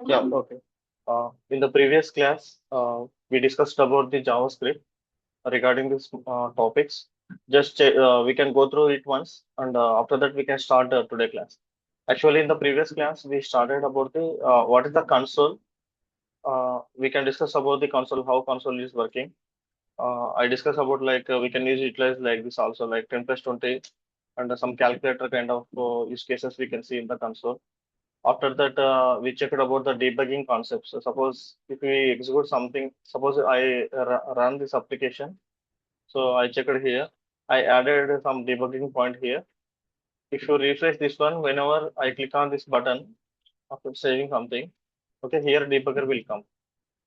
Yeah, okay. In the previous class, we discussed about the JavaScript regarding this topics. We can go through it once, and after that we can start today class. Actually, in the previous class, we started about the what is the console. We can discuss about the console, how console is working. I discussed about like we can utilize like this also, like 10 plus 20, and some calculator kind of use cases we can see in the console. After that, we checked about the debugging concepts. So suppose if we execute something, suppose I run this application. So I checked here. I added some debugging point here. If you refresh this one, whenever I click on this button after saving something, okay, here debugger will come.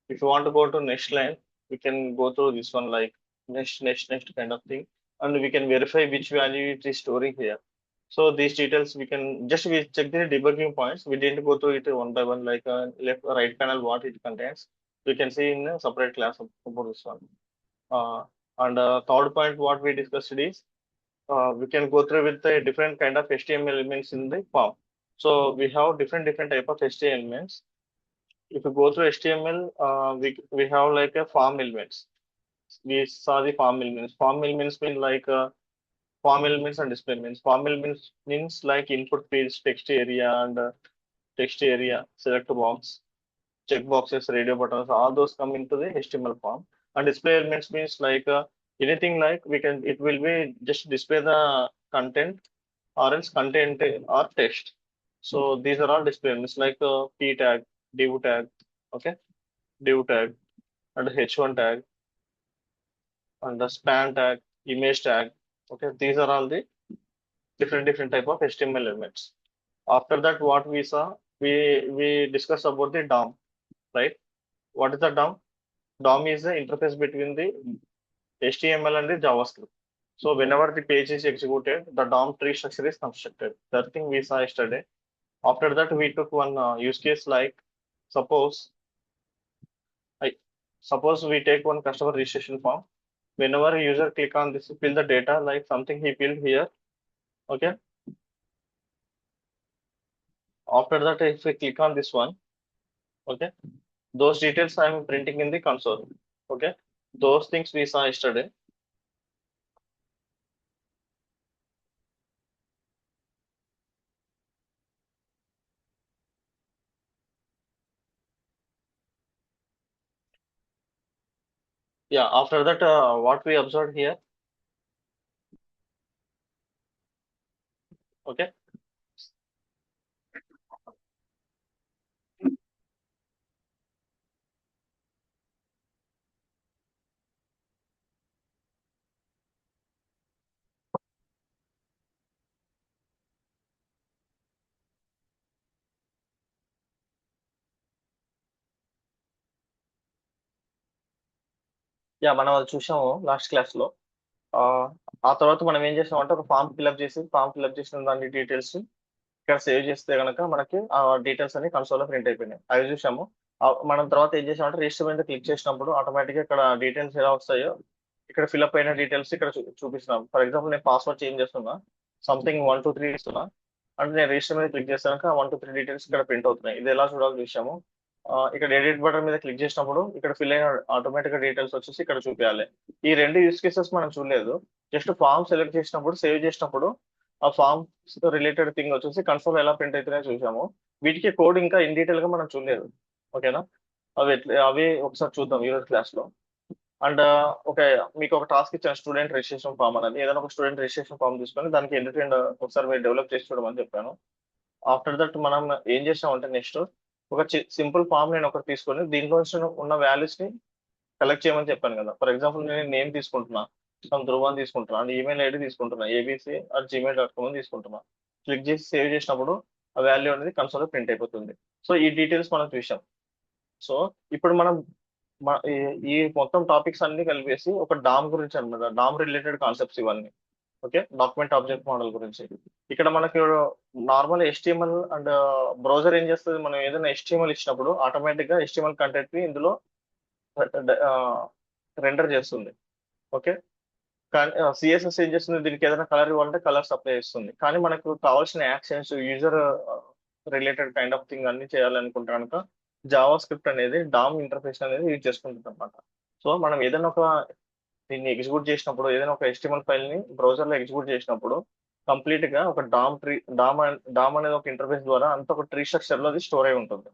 If you want to go to next line, we can go through this one like next kind of thing, and we can verify which value it is storing here. So these details we check the debugging points. We didn't go through it one by one like left or right panel what it contains. We can see in a separate class about this one. Uh, and third point what we discussed is we can go through with the different kind of HTML elements in the form. So we have different type of HTML elements. If you go through HTML, we have like a form elements. We saw the form elements. Form elements mean like form elements and display elements. Form elements means like input fields, text area, select box, check boxes, radio buttons. All those come into the HTML form. And display elements means like anything like we can. It will be just display the content or else content or text. So these are all display elements like p tag, div tag, okay, div tag and h1 tag and the span tag, image tag. Okay, these are all the different type of HTML elements. After that, what we saw, we discussed about the DOM, right? What is the DOM? DOM is the interface between the HTML and the JavaScript. So whenever the page is executed, the DOM tree structure is constructed. That thing we saw yesterday. After that, we took one use case like suppose I suppose we take one customer registration form. Whenever a user click on this, fill the data like something he filled here. Okay. After that, if we click on this one, okay, those details I'm printing in the console. Okay. Those things we saw yesterday. Yeah. After that, what we observed here. Okay. Yeah మనం అది చూసాము last class లో. ఆ ఆ తర్వాత మనం ఏం చేసామంటే ఒక ఫామ్ ఫిల్అప్ చేసిన దాని డీటెయిల్స్ ఇక్కడ సేవ్ చేస్తే కనుక మనకి ఆ డీటెయిల్స్ అన్ని కన్సోల్ లో ప్రింట్ అయిపోయినాయి. అవి చూసాము. మనం తర్వాత ఏం చేసామంటే రిజిస్టర్ మీద క్లిక్ చేసినప్పుడు ఆటోమేటిక్ గా ఇక్కడ డీటెయిల్స్ ఎలా వస్తాయో ఇక్కడ ఫిల్అప్ అయిన డీటెయిల్స్ ఇక్కడ చూపిస్తున్నాం. ఫర్ ఎగ్జాంపుల్ నేను పాస్వర్డ్ చేంజ్ చేస్తున్నా, సంథింగ్ 1 2 3 ఇస్తున్నా అంటే నేను రిజిస్టర్ మీద క్లిక్ చేస్తాక 1 2 3 డీటెయిల్స్ ఇక్కడ ప్రింట్ అవుతున్నాయి. ఇది ఎలా చూడాలో చూసాము. ఇక్కడ ఎడిట్ బటన్ మీద క్లిక్ చేసినప్పుడు ఇక్కడ ఫిల్ అయిన ఆటోమేటిక్ గా డీటెయిల్స్ వచ్చేసి ఇక్కడ చూపించాలి. ఈ రెండు యూస్ కేసెస్ మనం చూడలేదు. జస్ట్ ఫామ్ సెలెక్ట్ చేసినప్పుడు సేవ్ చేసినప్పుడు ఆ ఫామ్ రిలేటెడ్ థింగ్ వచ్చేసి కన్సోల్ ఎలా ప్రింట్ అవుతున్నాయో చూసాము. వీటికి కోడ్ ఇంకా ఇన్ డీటెయిల్ గా మనం చూడలేదు. ఓకేనా? అవి ఒకసారి చూద్దాం ఈరోజు క్లాస్ లో. అండ్ ఒక మీకు ఒక టాస్క్ ఇచ్చాను, స్టూడెంట్ రిజిస్ట్రేషన్ ఫామ్ అనేది. ఏదైనా ఒక స్టూడెంట్ రిజిస్ట్రేషన్ ఫామ్ తీసుకొని దానికి ఎండ్ ఒకసారి మీరు డెవలప్ చేసి చూడమని చెప్పాను. ఆఫ్టర్ దట్ మనం ఏం చేసామంటే నెక్స్ట్ ఒక సింపుల్ ఫామ్ నేను ఒకటి తీసుకొని దీంట్లో ఉన్న వాల్యూస్ ని కలెక్ట్ చేయమని చెప్పాను కదా. ఫర్ ఎగ్జాంపుల్ నేను నేమ్ తీసుకుంటున్నా, ధ్రువ్ అని తీసుకుంటున్నా, అండ్ ఈమెయిల్ ఐడి తీసుకుంటున్నా, abc@gmail.com అని తీసుకుంటున్నా. క్లిక్ చేసి సేవ్ చేసినప్పుడు ఆ వాల్యూ అనేది కన్సోల్ ప్రింట్ అయిపోతుంది. సో ఈ డీటెయిల్స్ మనం చూసాం. సో ఇప్పుడు మనం ఈ మొత్తం టాపిక్స్ అన్ని కలిపేసి ఒక డామ్ గురించి అనమాట, డామ్ రిలేటెడ్ కాన్సెప్ట్స్ ఇవన్నీ. ఓకే, డాక్యుమెంట్ ఆబ్జెక్ట్ మోడల్ గురించి. ఇక్కడ మనకి నార్మల్ HTML అండ్ బ్రౌజర్ ఏం చేస్తుంది, మనం ఏదైనా HTML ఇచ్చినప్పుడు ఆటోమేటిక్ గా HTML కంటెంట్ ని ఇందులో రెండర్ చేస్తుంది. ఓకే, కానీ CSS ఏం చేస్తుంది, దీనికి ఏదైనా కలర్ ఇవ్వాలంటే కలర్స్ అప్లై చేస్తుంది. కానీ మనకు కావాల్సిన actions, user related kind of thing అన్ని చేయాలనుకుంటే కనుక జావా స్క్రిప్ట్ అనేది డామ్ ఇంటర్ఫేస్ అనేది యూజ్ చేసుకుంటుంది అనమాట. సో మనం ఏదైనా ఒక దీన్ని ఎగ్జిక్యూట్ చేసినప్పుడు, ఏదైనా ఒక HTML ఫైల్ ని బ్రౌజర్ లో ఎగ్జిక్యూట్ చేసినప్పుడు కంప్లీట్ గా ఒక డామ్ అనేది ఒక ఇంటర్ఫేస్ ద్వారా అంత ఒక ట్రీ స్ట్రక్చర్ లో అది స్టోర్ అయి ఉంటుంది.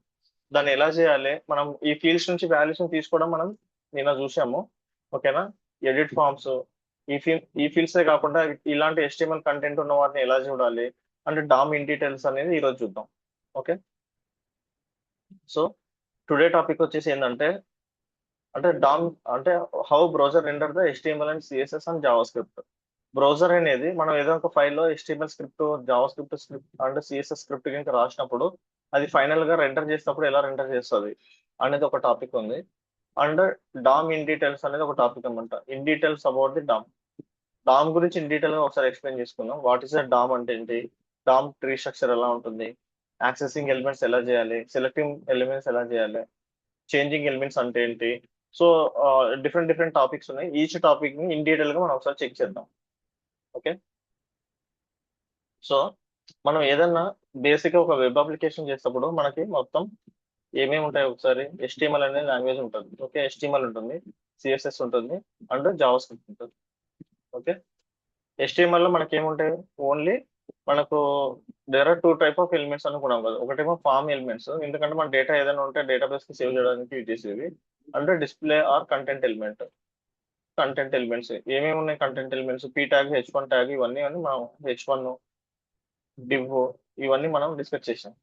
దాన్ని ఎలా చేయాలి, మనం ఈ ఫీల్డ్స్ నుంచి వాల్యూస్ తీసుకోవడం మనం నిన్న చూసాము. ఓకేనా? ఎడిట్ ఫార్మ్స్, ఈ ఫీల్డ్సే కాకుండా ఇలాంటి HTML కంటెంట్ ఉన్న వాటిని ఎలా చూడాలి అంటే డామ్ ఇన్ డీటెయిల్స్ అనేది ఈ రోజు చూద్దాం. ఓకే, సో టుడే టాపిక్ వచ్చేసి ఏంటంటే అంటే డామ్ అంటే how browser render the HTML and CSS and Java script. Browser అనేది మనం ఏదో ఒక ఫైల్లో HTML script, Java script and CSS script కనుక రాసినప్పుడు అది ఫైనల్ గా రెండర్ చేసినప్పుడు ఎలా రెండర్ చేస్తుంది అనేది ఒక టాపిక్ ఉంది. అండ్ డామ్ ఇన్ డీటెయిల్స్ అనేది ఒక టాపిక్ అనమాట. In details about the DOM. DOM గురించి ఇన్ డీటెయిల్ గా ఒకసారి ఎక్స్ప్లెయిన్ చేసుకుందాం. వాట్ ఈస్ ద డామ్ అంటే ఏంటి, డామ్ ట్రీ స్ట్రక్చర్ ఎలా ఉంటుంది, యాక్సెసింగ్ ఎలిమెంట్స్ ఎలా చేయాలి, సెలెక్టింగ్ ఎలిమెంట్స్ ఎలా చేయాలి, చేంజింగ్ ఎలిమెంట్స్ అంటే ఏంటి. సో డిఫరెంట్ డిఫరెంట్ టాపిక్స్ ఉన్నాయి. ఈచ్ టాపిక్ ని ఇన్ డీటెయిల్ గా మనం ఒకసారి చెక్ చేద్దాం. ఓకే, సో మనం ఏదన్నా బేసిక్ గా ఒక వెబ్ అప్లికేషన్ చేసేటప్పుడు మనకి మొత్తం ఏమేమి ఉంటాయి, ఒకసారి HTML అనే లాంగ్వేజ్ ఉంటుంది. ఓకే, HTML ఉంటుంది, CSS ఉంటుంది అండ్ జావా స్క్రిప్ట్ ఉంటుంది. ఓకే, HTML లో మనకి ఏముంటాయి, ఓన్లీ మనకు there are two type of elements అనుకున్నాం కదా. ఒకటేమో ఫామ్ ఎలిమెంట్స్, ఎందుకంటే మన డేటా ఏదైనా ఉంటే డేటాబేస్ కి సేవ్ చేయడానికి యూజ్ చేసేవి. అంటే డిస్ప్లే ఆర్ కంటెంట్ ఎలిమెంట్స్ ఏమేమి ఉన్నాయి, content elements P tag, H1 tag, ఇవన్నీ అని మనం H1 డివ్ ఇవన్నీ మనం డిస్కస్ చేసాం,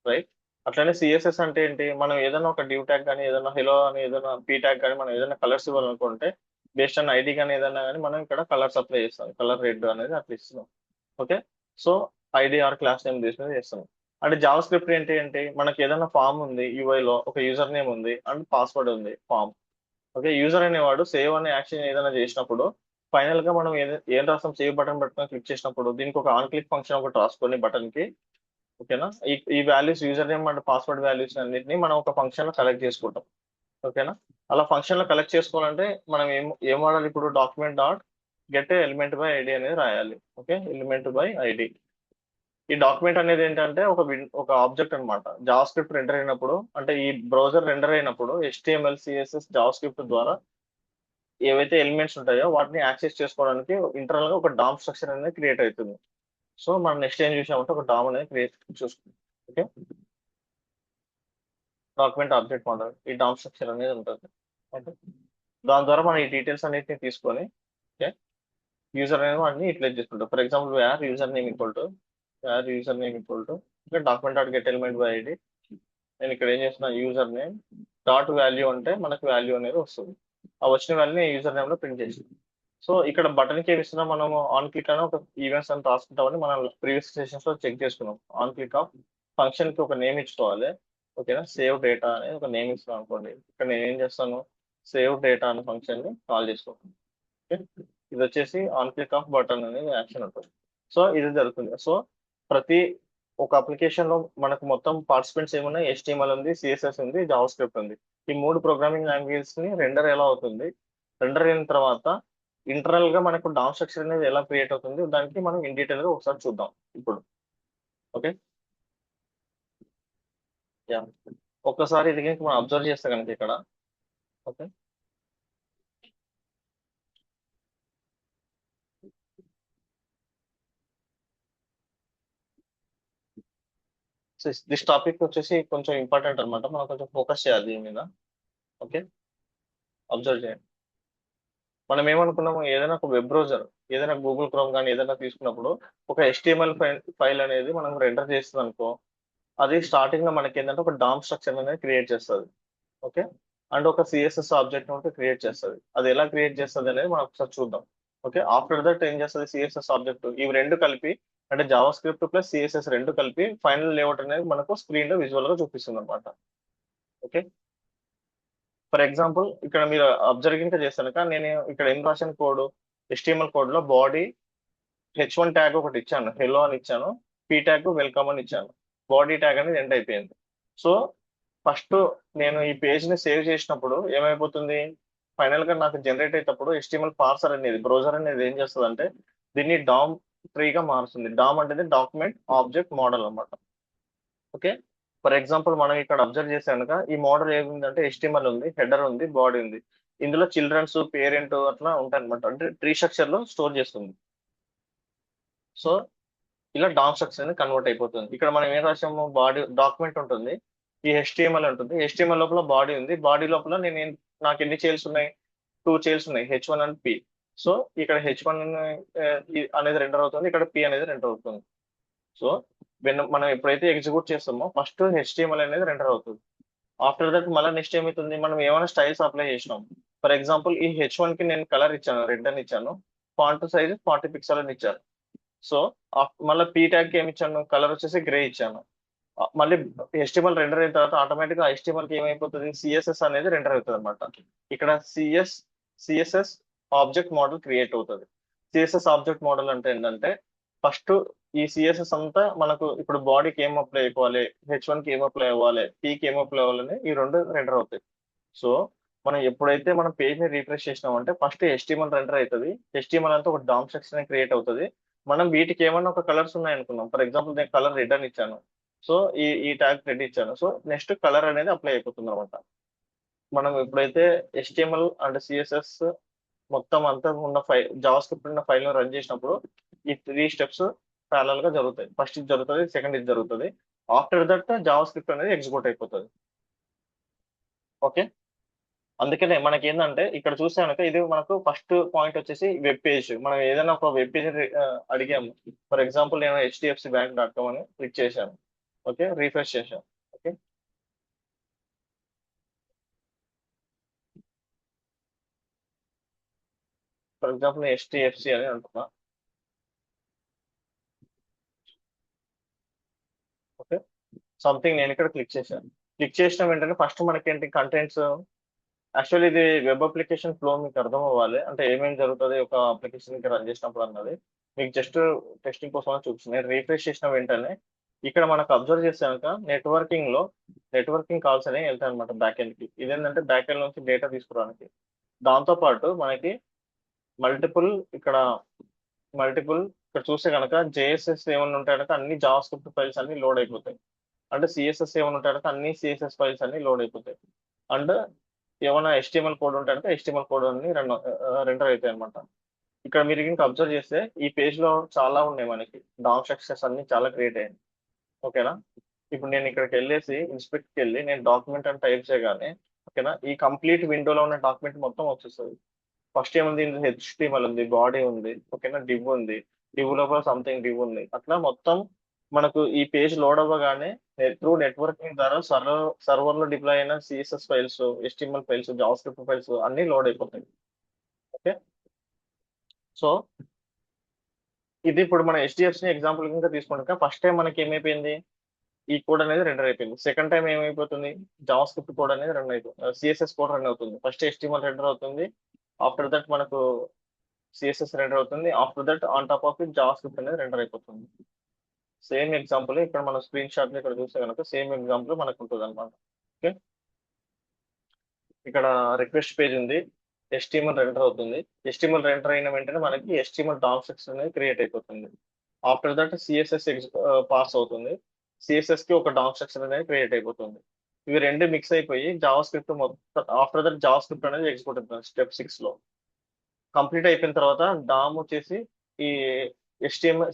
రైట్. అట్లనే CSS అంటే ఏంటి, మనం ఏదైనా ఒక డివ్ ట్యాగ్ కానీ, ఏదైనా హెలో అని, ఏదైనా పీ ట్యాగ్ కానీ, మనం ఏదైనా కలర్స్ ఇవ్వాలనుకుంటే బేస్డ్ ఆన్ ఐడి కానీ ఏదైనా కానీ మనం ఇక్కడ కలర్స్ అప్లై చేస్తాం. కలర్ రెడ్ అనేది అట్లా ఇస్తున్నాం. Okay, so ID are class name తీసుకుని చేస్తాం. అంటే జావా స్క్రిప్ట్ ఏంటి అంటే మనకి ఏదైనా ఫామ్ ఉంది, UI లో ఒక యూజర్ నేమ్ ఉంది అండ్ పాస్వర్డ్ ఉంది ఫామ్. ఓకే, యూజర్ అనేవాడు సేవ్ అనే యాక్షన్ ఏదైనా చేసినప్పుడు ఫైనల్ గా మనం ఏం రాస్తాం, సేవ్ బటన్ పట్టుకొని క్లిక్ చేసినప్పుడు దీనికి ఒక ఆన్ క్లిక్ ఫంక్షన్ ఒకటి రాసుకొని బటన్ కి. ఓకేనా, ఈ values user name and password values అన్నింటినీ మనం ఒక ఫంక్షన్ లో కలెక్ట్ చేసుకుంటాం. ఓకేనా, అలా ఫంక్షన్ లో కలెక్ట్ చేసుకోవాలంటే మనం ఏం వాడాలి, ఇప్పుడు document dot get element by ID అనేది రాయాలి. Okay, element by ID. ఈ డాక్యుమెంట్ అనేది ఏంటంటే ఒక ఆబ్జెక్ట్ అన్నమాట. జావా స్క్రిప్ట్ రెండర్ అయినప్పుడు, అంటే ఈ బ్రౌజర్ రెండర్ అయినప్పుడు HTML CSS జావా స్క్రిప్ట్ ద్వారా ఏవైతే ఎలిమెంట్స్ ఉంటాయో వాటిని యాక్సెస్ చేసుకోవడానికి ఇంటర్నల్ గా ఒక డామ్ స్ట్రక్చర్ అనేది క్రియేట్ అవుతుంది. సో మనం నెక్స్ట్ ఏం చూసామంటే ఒక డామ్ అనేది క్రియేట్ చూసుకుంటాం. ఓకే, డాక్యుమెంట్ ఆబ్జెక్ట్ మోడల్ ఈ డామ్ స్ట్రక్చర్ అనేది ఉంటుంది. ఓకే, దాని ద్వారా మనం ఈ డీటెయిల్స్ అన్నిటిని తీసుకొని ఓకే యూజర్ అనేది వాటిని యూటిలైజ్ చేసుకుంటాం. For example user name equal to document dot get element by ID. నేను ఇక్కడ ఏం చేస్తున్నా, యూజర్ నేమ్ డాట్ వాల్యూ అంటే మనకు వాల్యూ అనేది వస్తుంది. ఆ వచ్చిన వాల్యూని యూజర్ నేమ్ లో ప్రింట్ చేసి, సో ఇక్కడ బటన్ కి ఏమి ఇస్తున్నాం, మనము ఆన్ క్లిక్ అని ఒక ఈవెంట్స్ అని రాసుకుంటామని మనం ప్రీవియస్ సెషన్స్ లో చెక్ చేసుకున్నాం. ఆన్ క్లిక్ ఆఫ్ ఫంక్షన్ కి ఒక నేమ్ ఇచ్చుకోవాలి. ఓకేనా, సేవ్ డేటా అనేది ఒక నేమ్ ఇస్తున్నాం అనుకోండి. ఇక్కడ నేను ఏం చేస్తాను, సేవ్ డేటా అనే ఫంక్షన్ ని కాల్ చేసుకుంటాను. ఓకే, ఇది వచ్చేసి ఆన్ క్లిక్ ఆఫ్ బటన్ అనేది యాక్షన్ ఉంటుంది. సో ఇది జరుగుతుంది. సో ప్రతి ఒక అప్లికేషన్ లో మనకు మొత్తం పార్టిసిపెంట్స్ ఏమున్నాయి, HTML ఉంది, CSS ఉంది, జావా స్క్రిప్ట్ ఉంది. ఈ మూడు ప్రోగ్రామింగ్ లాంగ్వేజెస్ ని రెండర్ ఎలా అవుతుంది, రెండర్ అయిన తర్వాత ఇంటర్నల్ గా మనకు డామ్ స్ట్రక్చర్ అనేది ఎలా క్రియేట్ అవుతుంది, దానికి మనం ఇన్ డీటెయిల్ గా ఒకసారి చూద్దాం ఇప్పుడు. ఓకే, యా, ఒక్కసారి ఇది కనుక మనం అబ్జర్వ్ చేస్తే కనుక ఇక్కడ ఓకే దిస్ టాపిక్ వచ్చేసి కొంచెం ఇంపార్టెంట్ అనమాట, మనం కొంచెం ఫోకస్ చేయాలి దీని మీద. ఓకే, అబ్జర్వ్ చేయండి. మనం ఏమనుకున్నాము, ఏదైనా ఒక వెబ్ బ్రౌజర్, ఏదైనా గూగుల్ క్రోమ్ కానీ ఏదైనా తీసుకున్నప్పుడు ఒక HTML ఫైల్ అనేది మనం రెండర్ చేస్తుంది అనుకో, అది స్టార్టింగ్ లో మనకి ఏంటంటే ఒక డామ్ స్ట్రక్చర్ అనేది క్రియేట్ చేస్తుంది. ఓకే, అండ్ ఒక CSS ఆబ్జెక్ట్ ఒకటి క్రియేట్ చేస్తుంది. అది ఎలా క్రియేట్ చేస్తుంది అనేది మనం ఒకసారి చూద్దాం. ఓకే, ఆఫ్టర్ దట్ ఏం చేస్తుంది, CSS ఆబ్జెక్ట్ ఇవి రెండు కలిపి అంటే జావా స్క్రిప్ట్ ప్లస్ CSS రెండు కలిపి ఫైనల్ లేఅవుట్ అనేది మనకు స్క్రీన్ లో విజువల్ గా చూపిస్తుంది అనమాట. ఓకే, ఫర్ ఎగ్జాంపుల్ ఇక్కడ మీరు అబ్జర్వింగ్ చేస్తాను కానీ నేను ఇక్కడ ఏం రాసిన కోడ్, HTML కోడ్ లో బాడీ H1 ట్యాగ్ ఒకటి ఇచ్చాను, హెలో అని ఇచ్చాను, పీ ట్యాగ్ వెల్కమ్ అని ఇచ్చాను. బాడీ ట్యాగ్ అనేది ఎండ్ అయిపోయింది. సో ఫస్ట్ నేను ఈ పేజ్ ని సేవ్ చేసినప్పుడు ఏమైపోతుంది, ఫైనల్ గా నాకు జనరేట్ అయ్యేటప్పుడు HTML పార్సర్ అనేది బ్రౌజర్ అనేది ఏం చేస్తుంది అంటే దీన్ని డామ్ ట్రీగా మారుస్తుంది. డామ్ అంటే డాక్యుమెంట్ ఆబ్జెక్ట్ మోడల్ అన్నమాట. ఓకే, ఫర్ ఎగ్జాంపుల్ మనం ఇక్కడ అబ్జర్వ్ చేస్తే కనుక ఈ మోడల్ ఏముందంటే HTML ఉంది, హెడర్ ఉంది, బాడీ ఉంది. ఇందులో చిల్డ్రన్స్, పేరెంట్ అట్లా ఉంటాయి అనమాట. అంటే ట్రీ స్ట్రక్చర్ లో స్టోర్ చేస్తుంది. సో ఇలా డామ్ స్ట్రక్చర్ అనేది కన్వర్ట్ అయిపోతుంది. ఇక్కడ మనం ఏం రాసాము, బాడీ డాక్యుమెంట్ ఉంటుంది, ఈ HTML ఉంటుంది, HTML లోపల బాడీ ఉంది, బాడీ లోపల నాకు ఎన్ని చైల్డ్స్ ఉన్నాయి, 2 చైల్డ్స్ ఉన్నాయి, H1 అండ్ P. సో ఇక్కడ H1 అనేది రెండర్ అవుతుంది, ఇక్కడ P అనేది రెండర్ అవుతుంది. సో మనం ఎప్పుడైతే ఎగ్జిక్యూట్ చేస్తామో ఫస్ట్ HTML అనేది రెండర్ అవుతుంది. ఆఫ్టర్ దట్ మళ్ళీ నెక్స్ట్ ఏమవుతుంది, మనం ఏమైనా స్టైల్స్ అప్లై చేసినాం. ఫర్ ఎగ్జాంపుల్ ఈ H1 కి నేను కలర్ ఇచ్చాను, రెడ్ అని ఇచ్చాను, ఫాంట్ సైజ్ 40 పిక్సెల్ అని ఇచ్చాను. సో మళ్ళీ P ట్యాగ్ కి ఏమి ఇచ్చాను, కలర్ వచ్చేసి గ్రే ఇచ్చాను. మళ్ళీ HTML రెండర్ అయిన తర్వాత ఆటోమేటిక్ గా HTML కి ఏమైపోతుంది, CSS అనేది రెండర్ అవుతుంది అనమాట. ఇక్కడ CSS ఆబ్జెక్ట్ మోడల్ క్రియేట్ అవుతుంది. CSS ఆబ్జెక్ట్ మోడల్ అంటే ఏంటంటే, ఫస్ట్ ఈ CSS అంతా మనకు ఇప్పుడు బాడీకి ఏం అప్లై అయిపోవాలి, H1 కి ఏం అప్లై అవ్వాలి, P కి ఏం అప్లై అవ్వాలని ఈ రెండు రెండర్ అవుతాయి. సో మనం ఎప్పుడైతే మనం పేజ్ ని రీఫ్రెష్ చేసినామంటే ఫస్ట్ HTML రెండర్ అవుతుంది. HTML అంతా ఒక డామ్ సెక్షన్ క్రియేట్ అవుతుంది. మనం వీటికి ఏమన్నా ఒక కలర్స్ ఉన్నాయి అనుకున్నాం, ఫర్ ఎగ్జాంపుల్ నేను కలర్ రెడ్ అని ఇచ్చాను. సో ఈ ట్యాగ్ రెడ్ ఇచ్చాను. సో నెక్స్ట్ కలర్ అనేది అప్లై అయిపోతుంది అనమాట. మనం ఎప్పుడైతే HTML అండ్ CSS మొత్తం అంతా ఉన్న జావా స్క్రిప్ట్ ఉన్న ఫైల్ రన్ చేసినప్పుడు ఈ 3 స్టెప్స్ ప్యారల్ గా జరుగుతాయి. ఫస్ట్ ఇది జరుగుతుంది, సెకండ్ ఇది జరుగుతుంది. ఆఫ్టర్ దట్ జావా స్క్రిప్ట్ అనేది ఎగ్జిక్యూట్ అయిపోతుంది. ఓకే, అందుకనే మనకి ఏంటంటే ఇక్కడ చూస్తే కనుక ఇది మనకు ఫస్ట్ పాయింట్ వచ్చేసి వెబ్ పేజ్. మనం ఏదైనా ఒక వెబ్ పేజ్ అడిగాము, ఫర్ ఎగ్జాంపుల్ నేను HDFCbank.com అని క్లిక్ చేశాను. ఓకే, రీఫ్రెష్ చేశాను. ఓకే, ఫర్ ఎగ్జాంపుల్ నేను HDFC అని అంటున్నా. ఓకే, సంథింగ్ నేను ఇక్కడ క్లిక్ చేశాను. క్లిక్ చేసిన వెంటనే ఫస్ట్ మనకి ఏంటి కంటెంట్స్. యాక్చువల్లీ ఇది వెబ్ అప్లికేషన్ ఫ్లో మీకు అర్థం అవ్వాలి, అంటే ఏమేమి జరుగుతుంది ఒక అప్లికేషన్ రన్ చేసినప్పుడు అన్నది మీకు జస్ట్ టెస్టింగ్ కోసం చూపిస్తుంది. నేను రీఫ్రెష్ చేసిన వెంటనే ఇక్కడ మనకు అబ్జర్వ్ చేస్తే కనుక నెట్వర్కింగ్ కాల్స్ అనేవి వెళ్తాయి అనమాట బ్యాక్ ఎండ్ కి. ఇదేంటంటే బ్యాక్ ఎండ్ నుంచి డేటా తీసుకురావడానికి. దాంతో పాటు మనకి మల్టిపుల్ ఇక్కడ ఇక్కడ చూస్తే కనుక JSS ఏమైనా ఉంటాయి కనుక అన్ని జావా స్క్రిప్ట్ ఫైల్స్ అన్ని లోడ్ అయిపోతాయి. అంటే CSS ఏమైనా ఉంటాయి కనుక అన్ని CSS ఫైల్స్ అన్ని లోడ్ అయిపోతాయి. అండ్ ఏమైనా HTML కోడ్ ఉంటే కనుక HTML కోడ్ అన్ని రెండర్ అవుతాయి అనమాట. ఇక్కడ మీరు ఇంకా అబ్జర్వ్ చేస్తే ఈ పేజ్ లో చాలా ఉన్నాయి, మనకి డామ్ స్ట్రక్చర్స్ అన్ని చాలా క్రియేట్ అయ్యాయి. ఓకేనా, ఇప్పుడు నేను ఇక్కడికి వెళ్ళేసి ఇన్స్పెక్ట్కి వెళ్ళి నేను డాక్యుమెంట్ అని టైప్ చేయగానే, ఓకేనా, ఈ కంప్లీట్ విండోలో ఉన్న డాక్యుమెంట్ మొత్తం వచ్చేస్తుంది. ఫస్ట్ ఏముంది, ఇందులో HTML ఉంది, బాడీ ఉంది, ఓకేనా, డివ్ ఉంది, డివ్ లోపల సంథింగ్ డివ్ ఉంది. అట్లా మొత్తం మనకు ఈ పేజ్ లోడ్ అవ్వగానే త్రూ నెట్వర్కింగ్ ద్వారా సర్వర్ లో డిప్లాయ్ అయిన CSS files, HTML files, Java script files అన్ని లోడ్ అయిపోతాయి. ఓకే, సో ఇది ఇప్పుడు మన HDFC ఎగ్జాంపుల్ కింద తీసుకుంటే ఫస్ట్ టైం మనకి ఏమైపోయింది, ఈ కోడ్ అనేది రెండర్ అయిపోయింది. సెకండ్ టైం ఏమైపోతుంది, జావా స్క్రిప్ట్ కోడ్ అనేది రన్ అయిపోతుంది, CSS కోడ్ రన్ అవుతుంది. ఫస్ట్ HTML రెండర్ అవుతుంది, ఆఫ్టర్ దట్ మనకు CSS రెండర్ అవుతుంది, after that on top of it Java script అనేది రెండర్ అయిపోతుంది. సేమ్ ఎగ్జాంపుల్ ఇక్కడ మన స్క్రీన్ షాట్ ఇక్కడ చూస్తే కనుక సేమ్ ఎగ్జాంపుల్ మనకు ఉంటుంది అనమాట. ఓకే, ఇక్కడ రిక్వెస్ట్ పేజ్ ఉంది, HTML రెండర్ అవుతుంది. HTML రెండర్ అయిన వెంటనే మనకి HTML డామ్ సెక్షన్ అనేది క్రియేట్ అయిపోతుంది. ఆఫ్టర్ దట్ CSS పాస్ అవుతుంది, CSS కి ఒక డామ్ సెక్షన్ అనేది క్రియేట్ అయిపోతుంది. ఇవి రెండు మిక్స్ అయిపోయి జావా స్క్రిప్ట్ మొత్తం, ఆఫ్టర్ దట్ జావా స్క్రిప్ట్ అనేది ఎగ్జిక్యూట్ అవుతుంది స్టెప్ 6 లో. కంప్లీట్ అయిపోయిన తర్వాత డామ్ వచ్చేసి ఈ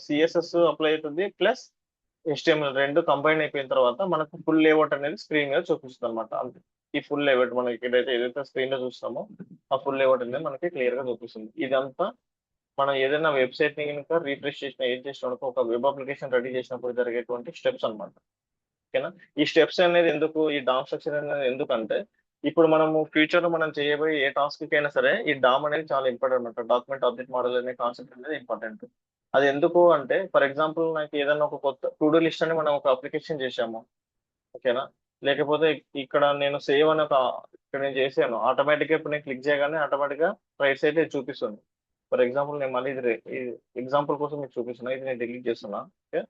CSS అప్లై అవుతుంది ప్లస్ HTML రెండు కంబైన్ అయిపోయిన తర్వాత మనకు ఫుల్ లేఅవుట్ అనేది స్క్రీన్ మీద చూపిస్తుంది అనమాట. అంతే, ఈ ఫుల్ లేఅవుట్ మనం ఏదైతే స్క్రీన్ లో చూస్తామో ఆ ఫుల్ లేఅవుట్ అనేది మనకి క్లియర్ గా చూపిస్తుంది. ఇదంతా మనం ఏదైనా వెబ్సైట్ ని కనుక రీఫ్రెష్ చేసిన ఏం చేసినప్పుడు ఒక వెబ్ అప్లికేషన్ రెడీ చేసినప్పుడు జరిగేటువంటి స్టెప్స్ అన్నమాట. ఓకేనా, ఈ స్టెప్స్ అనేది ఎందుకు, ఈ డామ్ స్ట్రక్చర్ అనేది ఎందుకంటే ఇప్పుడు మనము ఫ్యూచర్ లో మనం చేయబోయే ఏ టాస్క్ అయినా సరే ఈ డామ్ అనేది చాలా ఇంపార్టెంట్ అనమాట. డాక్యుమెంట్ ఆబ్జెక్ట్ మోడల్ అనే కాన్సెప్ట్ అనేది ఇంపార్టెంట్. అది ఎందుకు అంటే, ఫర్ ఎగ్జాంపుల్ నాకు ఏదైనా ఒక కొత్త టు డూ లిస్ట్ అని మనం ఒక అప్లికేషన్ చేసాము, ఓకేనా, లేకపోతే ఇక్కడ నేను సేవ్ అని ఇక్కడ నేను చేశాను, ఆటోమేటిక్ గా ఇప్పుడు నేను క్లిక్ చేయగానే ఆటోమేటిక్ గా రైట్ సైడ్ చూపిస్తుంది. ఫర్ ఎగ్జాంపుల్ నేను మళ్ళీ ఇది ఎగ్జాంపుల్ కోసం మీకు చూపిస్తున్నా, ఇది నేను డిలీట్ చేస్తున్నా. ఓకే,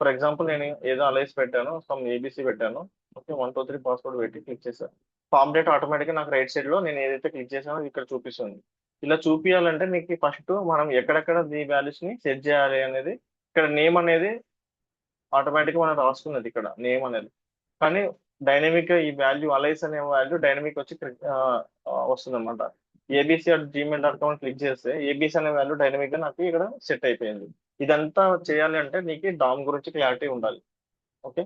ఫర్ ఎగ్జాంపుల్ నేను ఏదో అలైస్ పెట్టాను, సమ్ ABC పెట్టాను, ఓకే, 123 పాస్వర్డ్ పెట్టి క్లిక్ చేశాను. ఫామ్ డేట్ ఆటోమేటిక్గా నాకు రైట్ సైడ్ లో నేను ఏదైతే క్లిక్ చేశానో అది ఇక్కడ చూపిస్తుంది. ఇలా చూపించాలంటే మీకు ఫస్ట్ మనం ఎక్కడెక్కడ ఈ వాల్యూస్ ని సెట్ చేయాలి అనేది, ఇక్కడ నేమ్ అనేది ఆటోమేటిక్గా మనం రాసుకున్నది, ఇక్కడ నేమ్ అనేది కానీ డైనమిక్ ఈ వాల్యూ అలైస్ అనే వాల్యూ డైనమిక్ వచ్చి వస్తుంది అనమాట. abc@gmail.com క్లిక్ చేస్తే ఏబిసి అనే వాల్యూ డైనమిక్ గా నాకు ఇక్కడ సెట్ అయిపోయింది. ఇదంతా చేయాలి అంటే నీకు డామ్ గురించి క్లారిటీ ఉండాలి. ఓకే,